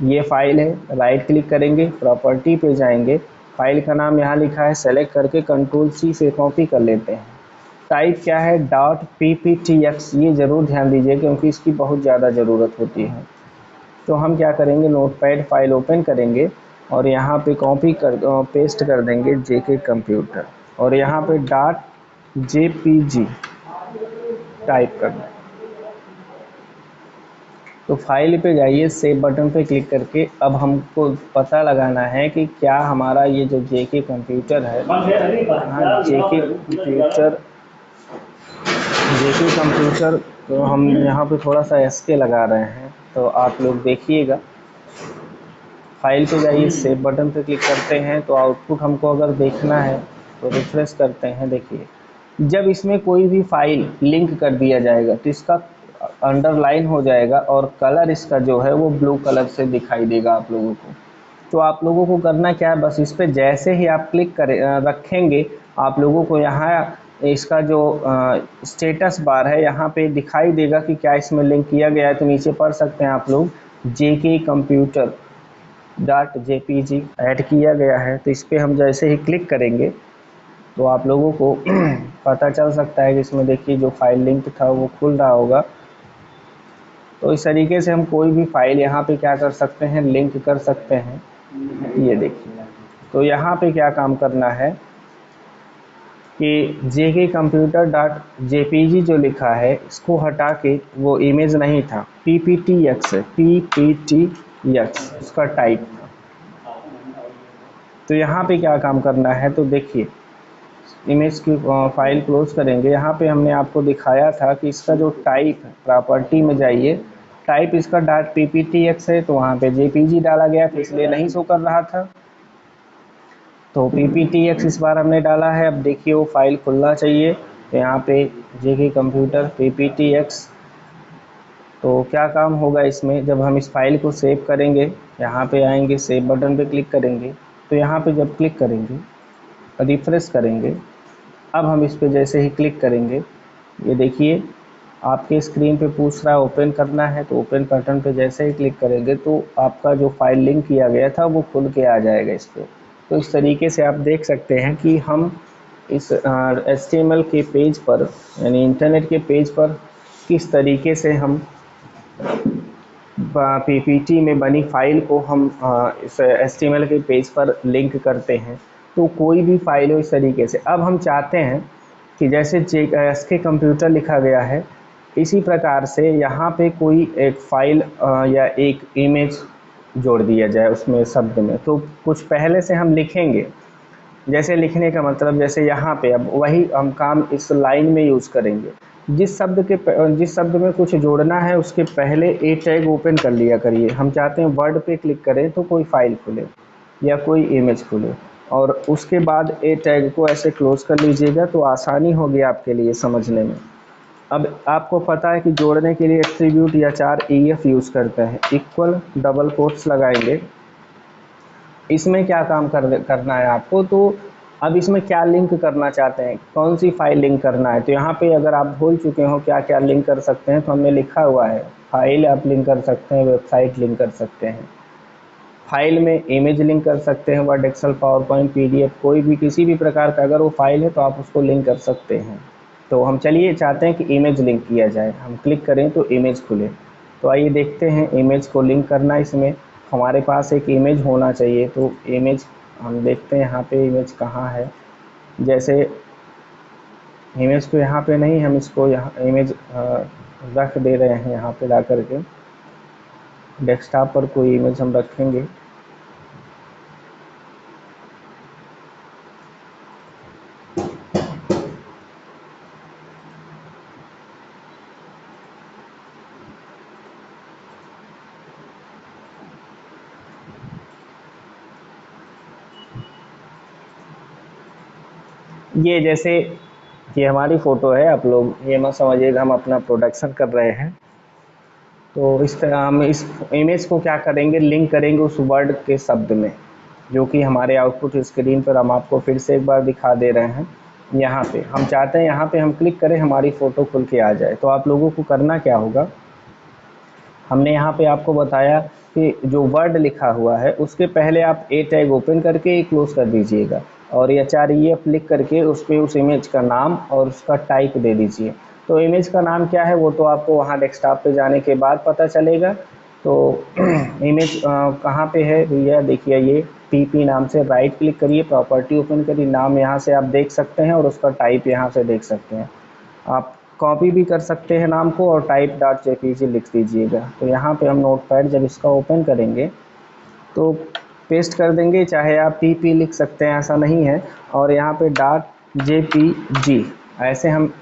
ये फ़ाइल है, राइट क्लिक करेंगे, प्रॉपर्टी पे जाएंगे, फ़ाइल का नाम यहाँ लिखा है, सेलेक्ट करके Ctrl+C से कॉपी कर लेते हैं। टाइप क्या है, .pptx, ये ज़रूर ध्यान दीजिए क्योंकि इसकी बहुत ज़्यादा ज़रूरत होती है। तो हम क्या करेंगे, नोटपैड फाइल ओपन करेंगे और यहाँ पे कॉपी कर पेस्ट कर देंगे जेके कंप्यूटर, और यहाँ पे .jpg टाइप कर दें। तो फाइल पे जाइए, सेव बटन पे क्लिक करके अब हमको पता लगाना है कि क्या हमारा ये जो जेके कंप्यूटर है, हाँ जेके कंप्यूटर तो हम यहाँ पे थोड़ा सा SK लगा रहे हैं, तो आप लोग देखिएगा। फाइल पे जाइए, सेव बटन पे क्लिक करते हैं, तो आउटपुट हमको अगर देखना है तो रिफ्रेश करते हैं। देखिए जब इसमें कोई भी फाइल लिंक कर दिया जाएगा तो इसका अंडरलाइन हो जाएगा और कलर इसका जो है वो ब्लू कलर से दिखाई देगा आप लोगों को। तो आप लोगों को करना क्या है, बस इस पर जैसे ही आप क्लिक करें रखेंगे, आप लोगों को यहाँ इसका जो स्टेटस बार है यहाँ पे दिखाई देगा कि क्या इसमें लिंक किया गया है। तो नीचे पढ़ सकते हैं आप लोग जेके कंप्यूटर .jpg ऐड किया गया है। तो इस पर हम जैसे ही क्लिक करेंगे तो आप लोगों को पता चल सकता है कि इसमें देखिए जो फाइल लिंक था वो खुल रहा होगा। तो इस तरीके से हम कोई भी फाइल यहाँ पे क्या कर सकते हैं, लिंक कर सकते हैं। ये देखिए, तो यहाँ पे क्या काम करना है कि जेके कंप्यूटर .jpg जो लिखा है इसको हटा के, वो इमेज नहीं था, pptx है, pptx उसका टाइप था। तो यहाँ पे क्या काम करना है, तो देखिए इमेज की फाइल क्लोज करेंगे। यहाँ पे हमने आपको दिखाया था कि इसका जो टाइप है, प्रॉपर्टी में जाइए, टाइप इसका .pptx है, तो वहाँ पे jpg डाला गया था इसलिए नहीं शो कर रहा था। तो pptx इस बार हमने डाला है। अब देखिए वो फाइल खुलना चाहिए, तो यहाँ पे जेके कंप्यूटर pptx। तो क्या काम होगा इसमें, जब हम इस फाइल को सेव करेंगे, यहाँ पे आएंगे, सेव बटन पे क्लिक करेंगे, तो यहाँ पे जब क्लिक करेंगे, रिफ्रेश करेंगे, अब हम इस पे जैसे ही क्लिक करेंगे, ये देखिए आपके स्क्रीन पे पूछ रहा है ओपन करना है, तो ओपन बटन पे जैसे ही क्लिक करेंगे तो आपका जो फाइल लिंक किया गया था वो खुल के आ जाएगा इस पर। तो इस तरीके से आप देख सकते हैं कि हम इस HTML के पेज पर, यानी इंटरनेट के पेज पर, किस तरीके से हम PPT में बनी फाइल को हम इस HTML के पेज पर लिंक करते हैं। तो कोई भी फाइल हो इस तरीके से। अब हम चाहते हैं कि जैसे SK कंप्यूटर लिखा गया है, इसी प्रकार से यहाँ पे कोई एक फाइल या एक इमेज जोड़ दिया जाए उसमें शब्द में। तो कुछ पहले से हम लिखेंगे, जैसे लिखने का मतलब, जैसे यहाँ पे अब वही हम काम इस लाइन में यूज़ करेंगे। जिस शब्द में कुछ जोड़ना है उसके पहले ए टैग ओपन कर लिया करिए। हम चाहते हैं वर्ड पे क्लिक करें तो कोई फाइल खुले या कोई इमेज खुले, और उसके बाद ए टैग को ऐसे क्लोज कर लीजिएगा, तो आसानी होगी आपके लिए समझने में। अब आपको पता है कि जोड़ने के लिए एट्रीब्यूट या 4 EF यूज़ करते हैं, इक्वल, डबल कोट्स लगाएंगे। इसमें क्या काम करना है आपको, तो अब इसमें क्या लिंक करना चाहते हैं, कौन सी फाइल लिंक करना है। तो यहाँ पे अगर आप भूल चुके हो क्या क्या लिंक कर सकते हैं, तो हमने लिखा हुआ है, फाइल आप लिंक कर सकते हैं, वेबसाइट लिंक कर सकते हैं। फाइल में इमेज लिंक कर सकते हैं, Word, Excel, PowerPoint, PDF, कोई भी किसी भी प्रकार का अगर वो फाइल है तो आप उसको लिंक कर सकते हैं। तो हम चलिए चाहते हैं कि इमेज लिंक किया जाए, हम क्लिक करें तो इमेज खुले। तो आइए देखते हैं इमेज को लिंक करना। इसमें हमारे पास एक इमेज होना चाहिए, तो इमेज हम देखते हैं यहाँ पे इमेज कहाँ है। जैसे इमेज तो यहाँ पे नहीं, हम इसको यहाँ इमेज रख दे रहे हैं, यहाँ पे ला करके डेस्कटॉप पर कोई इमेज हम रखेंगे। ये जैसे ये हमारी फ़ोटो है, आप लोग ये मत समझिएगा हम अपना प्रोडक्शन कर रहे हैं। तो इस तरह हम इस इमेज को क्या करेंगे, लिंक करेंगे उस वर्ड के शब्द में, जो कि हमारे आउटपुट स्क्रीन पर हम आपको फिर से एक बार दिखा दे रहे हैं। यहाँ पे हम चाहते हैं, यहाँ पे हम क्लिक करें, हमारी फ़ोटो खुल के आ जाए। तो आप लोगों को करना क्या होगा, हमने यहाँ पे आपको बताया कि जो वर्ड लिखा हुआ है उसके पहले आप ए टैग ओपन करके क्लोज कर दीजिएगा, और HREF लिख करके उस पर उस इमेज का नाम और उसका टाइप दे दीजिए। तो इमेज का नाम क्या है वो तो आपको वहाँ डेस्कटॉप पे जाने के बाद पता चलेगा। तो इमेज कहाँ पे है भैया, देखिए ये PP नाम से राइट क्लिक करिए, प्रॉपर्टी ओपन करिए, नाम यहाँ से आप देख सकते हैं और उसका टाइप यहाँ से देख सकते हैं। आप कॉपी भी कर सकते हैं नाम को और type.jpg लिख दीजिएगा। तो यहाँ पे हम नोटपैड जब इसका ओपन करेंगे तो पेस्ट कर देंगे, चाहे आप PP लिख सकते हैं, ऐसा नहीं है, और यहाँ पे .jpg ऐसे हम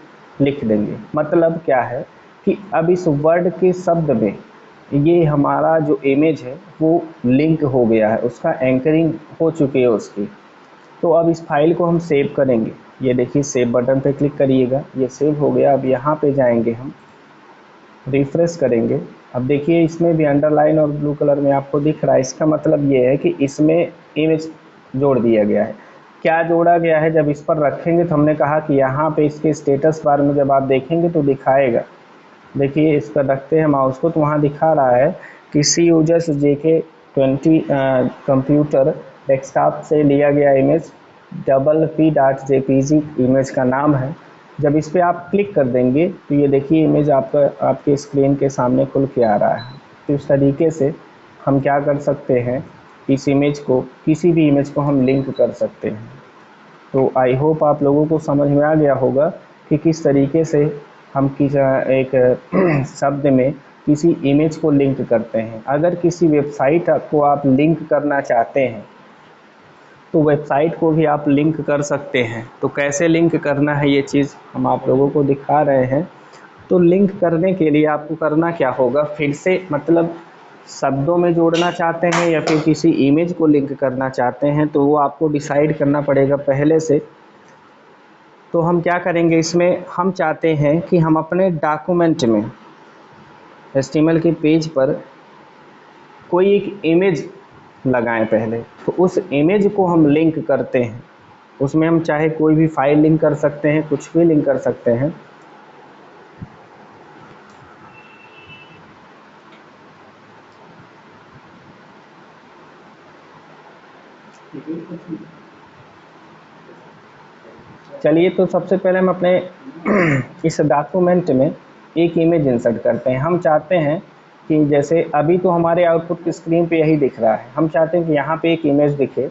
लिख देंगे। मतलब क्या है कि अब इस वर्ड के शब्द में ये हमारा जो इमेज है वो लिंक हो गया है, उसका एंकरिंग हो चुकी है उसकी। तो अब इस फाइल को हम सेव करेंगे। ये देखिए सेव बटन पे क्लिक करिएगा, ये सेव हो गया। अब यहाँ पे जाएंगे, हम रिफ्रेश करेंगे। अब देखिए इसमें भी अंडरलाइन और ब्लू कलर में आपको दिख रहा है, इसका मतलब ये है कि इसमें इमेज जोड़ दिया गया है। क्या जोड़ा गया है, जब इस पर रखेंगे तो हमने कहा कि यहाँ पे इसके स्टेटस बार में जब आप देखेंगे तो दिखाएगा। देखिए इस पर रखते हैं माउस को तो वहाँ दिखा रहा है कि सी यूजर्स JK20 कंप्यूटर डेस्कटॉप से लिया गया इमेज PP.jpg इमेज का नाम है। जब इस पर आप क्लिक कर देंगे तो ये देखिए इमेज आपके स्क्रीन के सामने खुल के आ रहा है। तो इस तरीके से हम क्या कर सकते हैं, इस इमेज को, किसी भी इमेज को हम लिंक कर सकते हैं। तो आई होप आप लोगों को समझ में आ गया होगा कि किस तरीके से हम एक शब्द में किसी इमेज को लिंक करते हैं। अगर किसी वेबसाइट को आप लिंक करना चाहते हैं तो वेबसाइट को भी आप लिंक कर सकते हैं। तो कैसे लिंक करना है ये चीज़ हम आप लोगों को दिखा रहे हैं। तो लिंक करने के लिए आपको करना क्या होगा, फिर से मतलब शब्दों में जोड़ना चाहते हैं या फिर किसी इमेज को लिंक करना चाहते हैं, तो वो आपको डिसाइड करना पड़ेगा पहले से। तो हम क्या करेंगे, इसमें हम चाहते हैं कि हम अपने डॉक्यूमेंट में HTML के पेज पर कोई एक इमेज लगाएं पहले। तो उस इमेज को हम लिंक करते हैं, उसमें हम चाहे कोई भी फाइल लिंक कर सकते हैं, कुछ भी लिंक कर सकते हैं। चलिए तो सबसे पहले हम अपने इस डॉक्यूमेंट में एक इमेज इंसर्ट करते हैं। हम चाहते हैं कि जैसे अभी तो हमारे आउटपुट की स्क्रीन पे यही दिख रहा है, हम चाहते हैं कि यहाँ पे एक इमेज दिखे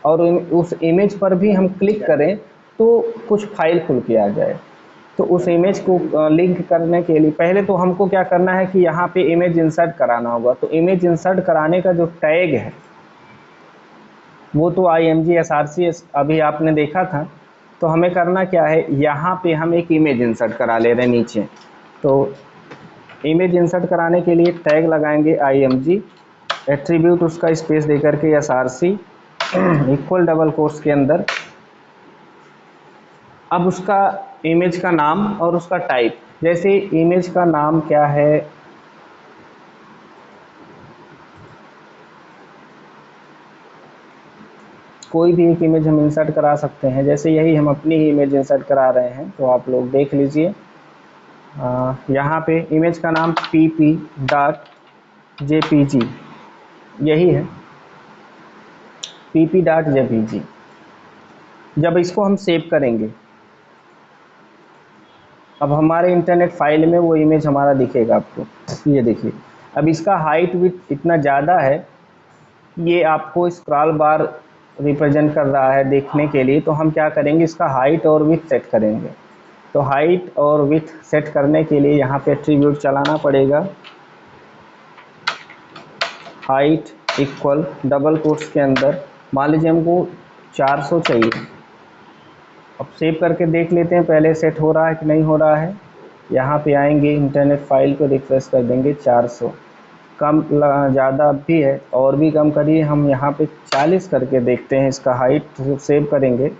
और उस इमेज पर भी हम क्लिक करें तो कुछ फाइल खुल के आ जाए। तो उस इमेज को लिंक करने के लिए पहले तो हमको क्या करना है कि यहाँ पे इमेज इंसर्ट कराना होगा। तो इमेज इंसर्ट कराने का जो टैग है वो तो IMG SRC अभी आपने देखा था। तो हमें करना क्या है, यहाँ पे हम एक इमेज इंसर्ट करा ले रहे हैं नीचे। तो इमेज इंसर्ट कराने के लिए टैग लगाएंगे IMG, एट्रीब्यूट उसका स्पेस दे करके SRC इक्वल डबल कोट्स के अंदर। अब उसका इमेज का नाम और उसका टाइप, जैसे इमेज का नाम क्या है, कोई भी एक इमेज हम इंसर्ट करा सकते हैं। जैसे यही हम अपनी ही इमेज इंसर्ट करा रहे हैं, तो आप लोग देख लीजिए। यहाँ पे इमेज का नाम PP.jpg यही है। pp.jpg। जब इसको हम सेव करेंगे, अब हमारे इंटरनेट फाइल में वो इमेज हमारा दिखेगा आपको। ये देखिए, अब इसका हाइट विड्थ इतना ज़्यादा है, ये आपको स्क्रॉल बार रिप्रेजेंट कर रहा है देखने के लिए। तो हम क्या करेंगे, इसका हाइट और विड्थ सेट करेंगे। तो हाइट और विड्थ सेट करने के लिए यहाँ पे एट्रीब्यूट चलाना पड़ेगा, हाइट इक्वल डबल कोट्स के अंदर, मान लीजिए हमको 400 चाहिए। अब सेव करके देख लेते हैं पहले सेट हो रहा है कि नहीं हो रहा है। यहाँ पे आएंगे, इंटरनेट फाइल को रिफ्रेश कर देंगे, 400 कम ज़्यादा भी है, और भी कम करिए। हम यहाँ पे 40 करके देखते हैं इसका हाइट, तो सेव करेंगे।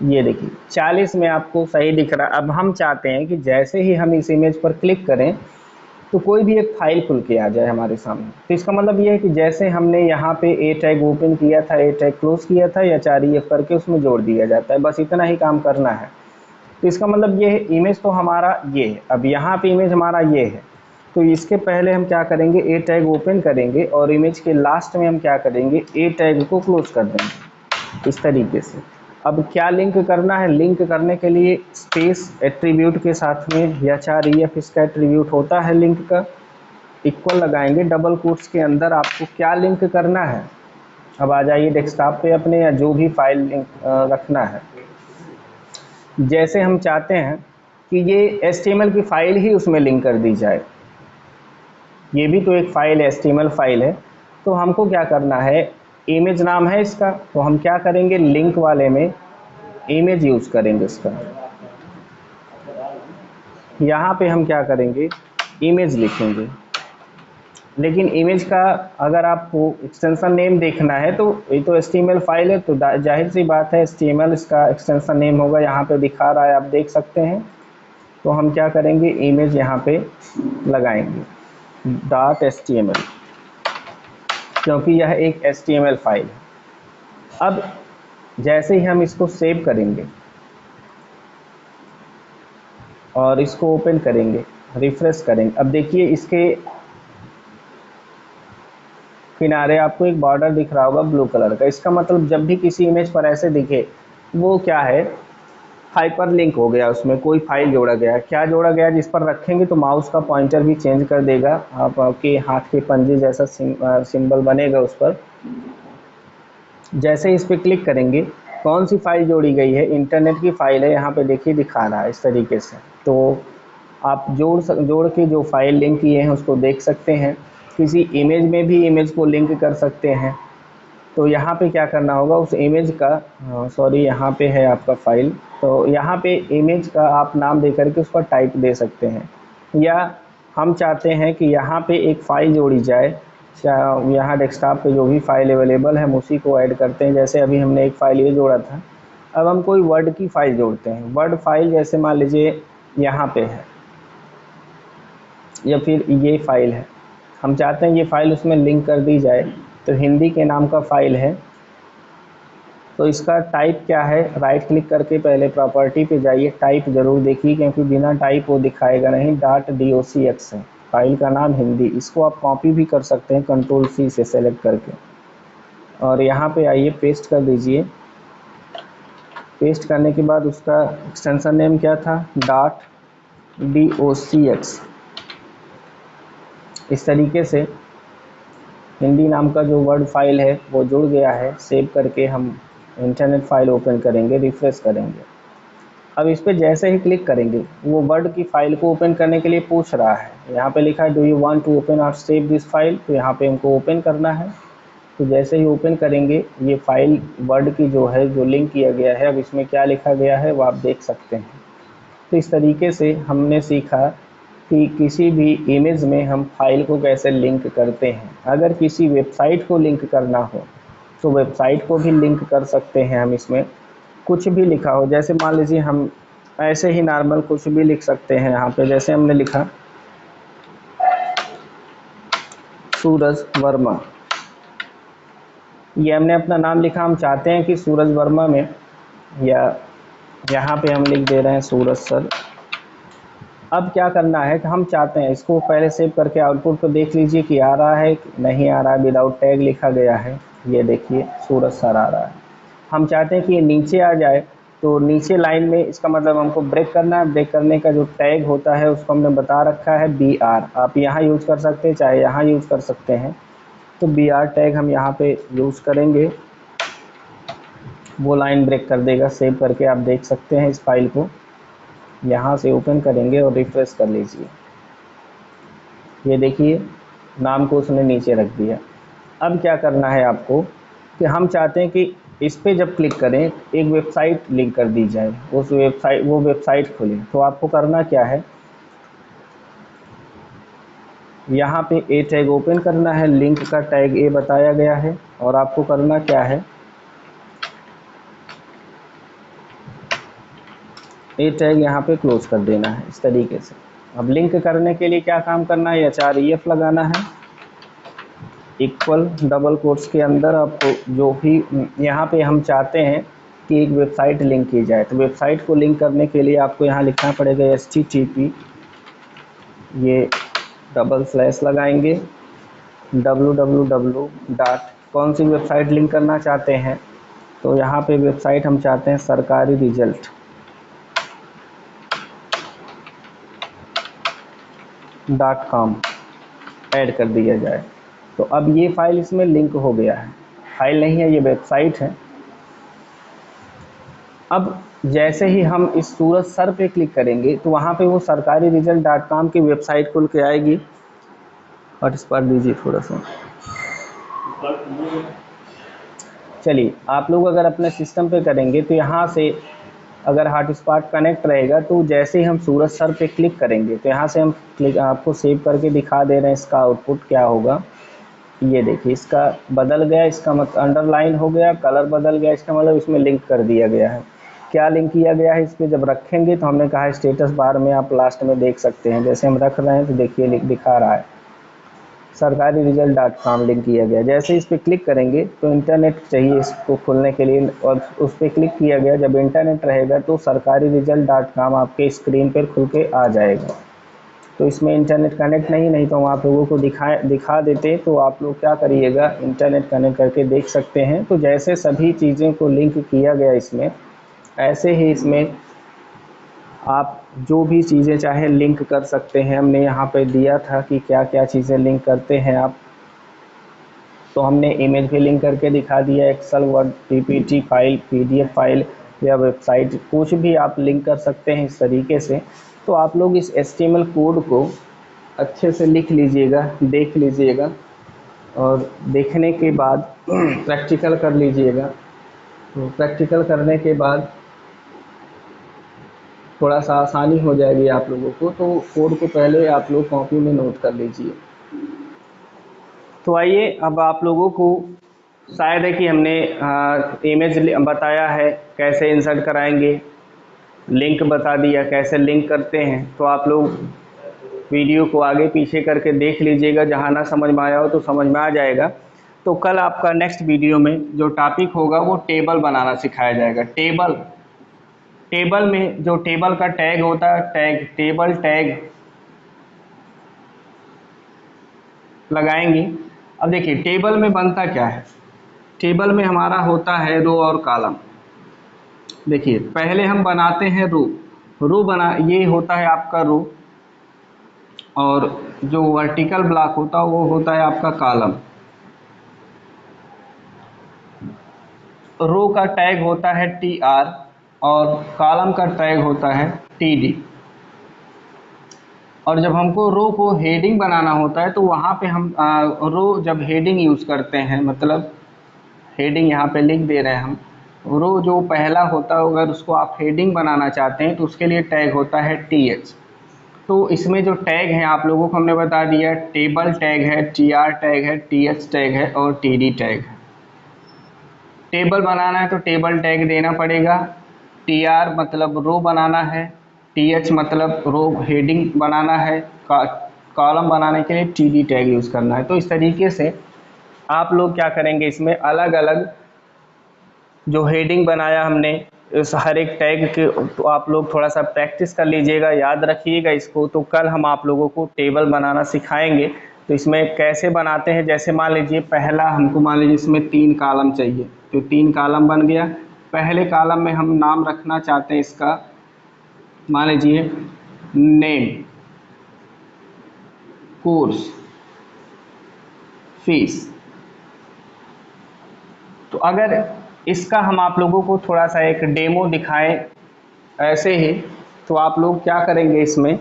ये देखिए 40 में आपको सही दिख रहा है। अब हम चाहते हैं कि जैसे ही हम इस इमेज पर क्लिक करें तो कोई भी एक फाइल खुल के आ जाए हमारे सामने। तो इसका मतलब ये है कि जैसे हमने यहाँ पे ए टैग ओपन किया था, ए टैग क्लोज किया था, या 4EF करके उसमें जोड़ दिया जाता है, बस इतना ही काम करना है। तो इसका मतलब ये है, इमेज तो हमारा ये है। अब यहाँ पे इमेज हमारा ये है, तो इसके पहले हम क्या करेंगे, ए टैग ओपन करेंगे और इमेज के लास्ट में हम क्या करेंगे, ए टैग को क्लोज कर देंगे इस तरीके से। अब क्या लिंक करना है, लिंक करने के लिए स्पेस एट्रीब्यूट के साथ में, या 4EF इसका एट्रीब्यूट होता है लिंक का, इक्वल लगाएंगे डबल कोट्स के अंदर। आपको क्या लिंक करना है, अब आ जाइए डेस्कटॉप पे अपने, या जो भी फाइल लिंक रखना है। जैसे हम चाहते हैं कि ये HTML की फाइल ही उसमें लिंक कर दी जाए, ये भी तो एक फाइल है, HTML फाइल है। तो हमको क्या करना है, इमेज नाम है इसका, तो हम क्या करेंगे, लिंक वाले में इमेज यूज़ करेंगे इसका। यहाँ पे हम क्या करेंगे, इमेज लिखेंगे। लेकिन इमेज का अगर आपको एक्सटेंशन नेम देखना है, तो ये तो HTML फाइल है, तो जाहिर सी बात है HTML इसका एक्सटेंशन नेम होगा। यहाँ पे दिखा रहा है, आप देख सकते हैं। तो हम क्या करेंगे, इमेज यहाँ पे लगाएंगे .html, क्योंकि यह एक HTML फाइल है। अब जैसे ही हम इसको सेव करेंगे और इसको ओपन करेंगे, रिफ्रेश करेंगे, अब देखिए इसके किनारे आपको एक बॉर्डर दिख रहा होगा ब्लू कलर का। इसका मतलब जब भी किसी इमेज पर ऐसे दिखे, वो क्या है, हाइपर लिंक हो गया, उसमें कोई फाइल जोड़ा गया। क्या जोड़ा गया, जिस पर रखेंगे तो माउस का पॉइंटर भी चेंज कर देगा, आपके हाथ के पंजे जैसा सिंबल बनेगा उस पर। जैसे इस पर क्लिक करेंगे, कौन सी फाइल जोड़ी गई है, इंटरनेट की फाइल है, यहाँ पे देखिए दिखा रहा है इस तरीके से। तो आप जोड़ के जो फाइल लिंक किए हैं उसको देख सकते हैं। किसी इमेज में भी इमेज को लिंक कर सकते हैं। तो यहाँ पे क्या करना होगा, उस इमेज का सॉरी यहाँ पे है आपका फाइल, तो यहाँ पे इमेज का आप नाम दे करके उस पर टाइप दे सकते हैं। या हम चाहते हैं कि यहाँ पे एक फ़ाइल जोड़ी जाए, यहाँ डेस्कटॉप पे जो भी फाइल अवेलेबल है हम उसी को ऐड करते हैं। जैसे अभी हमने एक फ़ाइल ये जोड़ा था, अब हम कोई वर्ड की फ़ाइल जोड़ते हैं। वर्ड फाइल जैसे मान लीजिए यहाँ पे है, या फिर ये फ़ाइल है, हम चाहते हैं ये फ़ाइल उसमें लिंक कर दी जाए। तो हिंदी के नाम का फ़ाइल है, तो इसका टाइप क्या है, राइट क्लिक करके पहले प्रॉपर्टी पे जाइए, टाइप ज़रूर देखिए, क्योंकि बिना टाइप वो दिखाएगा नहीं। .docx है, फाइल का नाम हिंदी। इसको आप कॉपी भी कर सकते हैं Ctrl+C से सेलेक्ट करके, और यहाँ पे आइए पेस्ट कर दीजिए। पेस्ट करने के बाद उसका एक्सटेंशन नेम क्या था, .docx। इस तरीके से हिंदी नाम का जो वर्ड फाइल है वो जुड़ गया है। सेव करके हम इंटरनेट फाइल ओपन करेंगे, रिफ्रेश करेंगे। अब इस पर जैसे ही क्लिक करेंगे, वो वर्ड की फ़ाइल को ओपन करने के लिए पूछ रहा है। यहाँ पे लिखा है do you want to open और सेव दिस फाइल, तो यहाँ पे हमको ओपन करना है। तो जैसे ही ओपन करेंगे, ये फ़ाइल वर्ड की जो है, जो लिंक किया गया है, अब इसमें क्या लिखा गया है वो आप देख सकते हैं। तो इस तरीके से हमने सीखा कि किसी भी इमेज में हम फाइल को कैसे लिंक करते हैं। अगर किसी वेबसाइट को लिंक करना हो तो वेबसाइट को भी लिंक कर सकते हैं हम। इसमें कुछ भी लिखा हो, जैसे मान लीजिए हम ऐसे ही नॉर्मल कुछ भी लिख सकते हैं। यहाँ पे जैसे हमने लिखा सूरज वर्मा, ये हमने अपना नाम लिखा। हम चाहते हैं कि सूरज वर्मा में, या यहाँ पे हम लिख दे रहे हैं सूरज सर। अब क्या करना है कि हम चाहते हैं इसको पहले सेव करके आउटपुट को देख लीजिए कि आ रहा है नहीं आ रहा है। विदाउट टैग लिखा गया है, ये देखिए सूरज सर आ रहा है। हम चाहते हैं कि ये नीचे आ जाए, तो नीचे लाइन में इसका मतलब हमको ब्रेक करना है। ब्रेक करने का जो टैग होता है उसको हमने बता रखा है BR। आप यहाँ यूज़ कर सकते हैं, चाहे यहाँ यूज़ कर सकते हैं। तो BR टैग हम यहाँ पे यूज़ करेंगे, वो लाइन ब्रेक कर देगा। सेव करके आप देख सकते हैं इस फाइल को, यहाँ से ओपन करेंगे और रिफ्रेश कर लीजिए। ये देखिए नाम को उसने नीचे रख दिया। अब क्या करना है आपको कि हम चाहते हैं कि इस पे जब क्लिक करें एक वेबसाइट लिंक कर दी जाए, वो वेबसाइट खुले। तो आपको करना क्या है, यहाँ पे ए टैग ओपन करना है, लिंक का टैग ए बताया गया है। और आपको करना क्या है, ए टैग यहाँ पे क्लोज कर देना है इस तरीके से। अब लिंक करने के लिए क्या काम करना है, HREF लगाना है, इक्वल डबल कोट्स के अंदर आपको जो भी यहाँ पे हम चाहते हैं कि एक वेबसाइट लिंक की जाए। तो वेबसाइट को लिंक करने के लिए आपको यहाँ लिखना पड़ेगा HTTP, ये डबल स्लैश लगाएंगे, www डॉट कौन सी वेबसाइट लिंक करना चाहते हैं। तो यहाँ पे वेबसाइट हम चाहते हैं सरकारी रिजल्ट .com ऐड कर दिया जाए। तो अब ये फाइल इसमें लिंक हो गया है, फाइल नहीं है ये वेबसाइट है। अब जैसे ही हम इस सूरज सर पे क्लिक करेंगे तो वहाँ पे वो सरकारी रिजल्ट .com की वेबसाइट खुल के आएगी। हॉटस्पॉट दीजिए थोड़ा सा। चलिए आप लोग अगर अपने सिस्टम पे करेंगे तो यहाँ से अगर हॉटस्पॉट कनेक्ट रहेगा तो जैसे ही हम सूरज सर पे क्लिक करेंगे तो यहाँ से हम आपको सेव करके दिखा दे रहे हैं इसका आउटपुट क्या होगा। ये देखिए इसका बदल गया, इसका मतलब अंडरलाइन हो गया, कलर बदल गया, इसका मतलब इसमें लिंक कर दिया गया है। क्या लिंक किया गया है इस पर जब रखेंगे तो हमने कहा स्टेटस बार में आप लास्ट में देख सकते हैं। जैसे हम रख रहे हैं तो देखिए दिखा रहा है सरकारी रिजल्ट .com लिंक किया गया। जैसे इस पर क्लिक करेंगे तो इंटरनेट चाहिए इसको खोलने के लिए और उस पर क्लिक किया गया। जब इंटरनेट रहेगा तो सरकारी रिजल्ट .com आपके स्क्रीन पर खुल के आ जाएगा। तो इसमें इंटरनेट कनेक्ट नहीं तो हम आप लोगों को दिखा देते। तो आप लोग क्या करिएगा, इंटरनेट कनेक्ट करके देख सकते हैं। तो जैसे सभी चीज़ें को लिंक किया गया इसमें, ऐसे ही इसमें आप जो भी चीज़ें चाहे लिंक कर सकते हैं। हमने यहाँ पे दिया था कि क्या क्या चीज़ें लिंक करते हैं आप, तो हमने इमेज भी लिंक करके दिखा दिया, Excel, Word, PPT file, PDF file या वेबसाइट, कुछ भी आप लिंक कर सकते हैं इस तरीके से। तो आप लोग इस HTML कोड को अच्छे से लिख लीजिएगा, देख लीजिएगा और देखने के बाद प्रैक्टिकल कर लीजिएगा। तो प्रैक्टिकल करने के बाद थोड़ा सा आसानी हो जाएगी आप लोगों को। तो कोड को पहले आप लोग कॉपी में नोट कर लीजिए। तो आइए अब आप लोगों को शायद है कि हमने इमेज बताया है कैसे इंसर्ट कराएंगे, लिंक बता दिया कैसे लिंक करते हैं। तो आप लोग वीडियो को आगे पीछे करके देख लीजिएगा, जहाँ ना समझ में आया हो तो समझ में आ जाएगा। तो कल आपका नेक्स्ट वीडियो में जो टॉपिक होगा वो टेबल बनाना सिखाया जाएगा। टेबल में जो टेबल का टैग होता है, टेबल टैग लगाएंगे। अब देखिए टेबल में बनता क्या है, टेबल में हमारा होता है रो और कॉलम। देखिए पहले हम बनाते हैं रो बना, ये होता है आपका रो, और जो वर्टिकल ब्लॉक होता है वो होता है आपका कॉलम। रो का टैग होता है TR और कॉलम का टैग होता है TD। और जब हमको रो को हेडिंग बनाना होता है तो वहाँ पे हम रो जब हेडिंग यूज़ करते हैं, मतलब हेडिंग यहाँ पे लिख दे रहे हैं हम, रो जो पहला होता है अगर उसको आप हेडिंग बनाना चाहते हैं तो उसके लिए टैग होता है TH। तो इसमें जो टैग हैं आप लोगों को हमने बता दिया, टेबल टैग है, TR टैग है, TH टैग है और TD टैग है। टेबल बनाना है तो टेबल टैग देना पड़ेगा, TR मतलब रो बनाना है, TH मतलब रो हेडिंग बनाना है, कॉलम बनाने के लिए TD टैग यूज़ करना है। तो इस तरीके से आप लोग क्या करेंगे, इसमें अलग अलग जो हेडिंग बनाया हमने इस हर एक टैग के तो आप लोग थोड़ा सा प्रैक्टिस कर लीजिएगा, याद रखिएगा इसको। तो कल हम आप लोगों को टेबल बनाना सिखाएंगे। तो इसमें कैसे बनाते हैं, जैसे मान लीजिए पहला हमको मान लीजिए इसमें 3 कॉलम चाहिए, तो 3 कॉलम बन गया। पहले कॉलम में हम नाम रखना चाहते हैं इसका, मान लीजिए नेम, कोर्स, फीस। तो अगर इसका हम आप लोगों को थोड़ा सा एक डेमो दिखाएं ऐसे ही, तो आप लोग क्या करेंगे, इसमें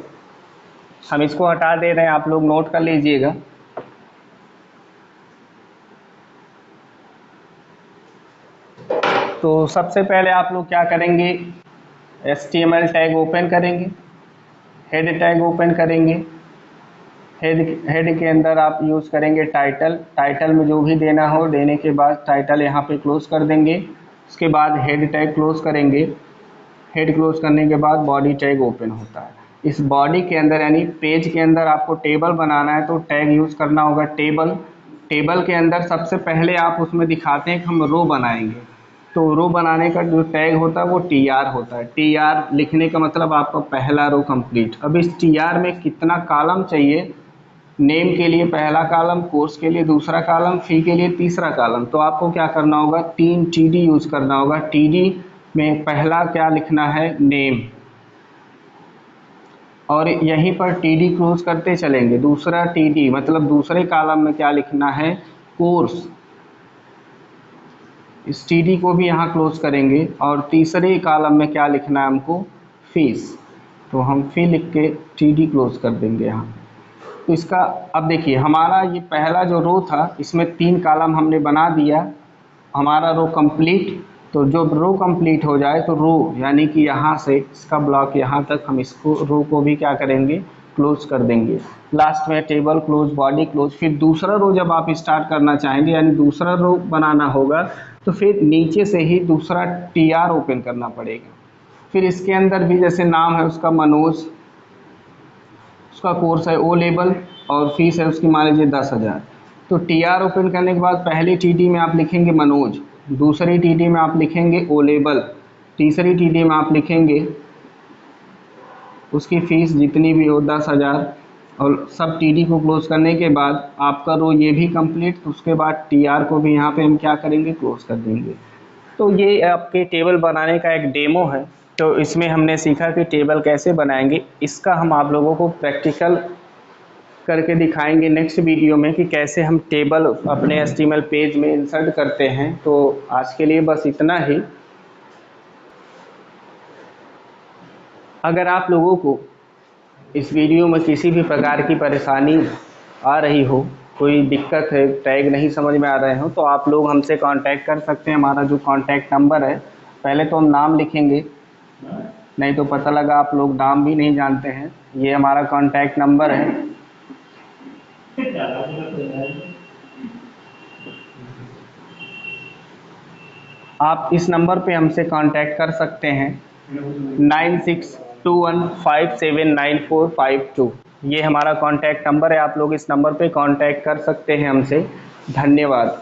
हम इसको हटा दे रहे हैं, आप लोग नोट कर लीजिएगा। तो सबसे पहले आप लोग क्या करेंगे, HTML टैग ओपन करेंगे, हेड टैग ओपन करेंगे। हेड के अंदर आप यूज़ करेंगे टाइटल। टाइटल में जो भी देना हो देने के बाद टाइटल यहाँ पे क्लोज कर देंगे। उसके बाद हेड टैग क्लोज करेंगे। हेड क्लोज करने के बाद बॉडी टैग ओपन होता है। इस बॉडी के अंदर यानी पेज के अंदर आपको टेबल बनाना है तो टैग यूज़ करना होगा टेबल। टेबल के अंदर सबसे पहले आप उसमें दिखाते हैं कि हम रो बनाएंगे, तो रो बनाने का जो टैग होता है वो TR होता है। TR लिखने का मतलब आपका पहला रो कंप्लीट। अब इस TR में कितना कॉलम चाहिए, नेम के लिए पहला कॉलम, कोर्स के लिए दूसरा कॉलम, फी के लिए तीसरा कॉलम। तो आपको क्या करना होगा, 3 TD यूज़ करना होगा। TD में पहला क्या लिखना है, नेम, और यहीं पर TD क्लोज करते चलेंगे। दूसरा TD मतलब दूसरे कॉलम में क्या लिखना है, कोर्स, इस TD को भी यहाँ क्लोज करेंगे। और तीसरे कॉलम में क्या लिखना है हमको, फीस, तो हम फी लिख के TD क्लोज कर देंगे यहाँ। तो इसका अब देखिए हमारा ये पहला जो रो था इसमें 3 कॉलम हमने बना दिया, हमारा रो कंप्लीट। तो जब रो कंप्लीट हो जाए तो रो यानी कि यहाँ से इसका ब्लॉक यहाँ तक हम इसको रो को भी क्या करेंगे, क्लोज कर देंगे। लास्ट में टेबल क्लोज, बॉडी क्लोज। फिर दूसरा रो जब आप स्टार्ट करना चाहेंगे यानी दूसरा रो बनाना होगा तो फिर नीचे से ही दूसरा TR ओपन करना पड़ेगा। फिर इसके अंदर भी जैसे नाम है उसका मनोज, उसका कोर्स है O लेवल और फीस है उसकी मान लीजिए 10,000। तो TR ओपन करने के बाद पहली TD में आप लिखेंगे मनोज, दूसरी TD में आप लिखेंगे O लेवल, तीसरी TD में आप लिखेंगे उसकी फ़ीस जितनी भी हो 10,000। और सब TD को क्लोज करने के बाद आपका रो ये भी कंप्लीट। तो उसके बाद TR को भी यहाँ पे हम क्या करेंगे, क्लोज कर देंगे। तो ये आपके टेबल बनाने का एक डेमो है। तो इसमें हमने सीखा कि टेबल कैसे बनाएंगे, इसका हम आप लोगों को प्रैक्टिकल करके दिखाएंगे नेक्स्ट वीडियो में कि कैसे हम टेबल अपने HTML पेज में इंसर्ट करते हैं। तो आज के लिए बस इतना ही। अगर आप लोगों को इस वीडियो में किसी भी प्रकार की परेशानी आ रही हो, कोई दिक्कत है, टैग नहीं समझ में आ रहे हो, तो आप लोग हमसे कांटेक्ट कर सकते हैं। हमारा जो कांटेक्ट नंबर है, पहले तो हम नाम लिखेंगे, नहीं तो पता लगा आप लोग नाम भी नहीं जानते हैं। ये हमारा कांटेक्ट नंबर है। आप इस नंबर पे हमसे कांटेक्ट कर सकते हैं 9621579452। ये हमारा कांटेक्ट नंबर है, आप लोग इस नंबर पे कांटेक्ट कर सकते हैं हमसे। धन्यवाद।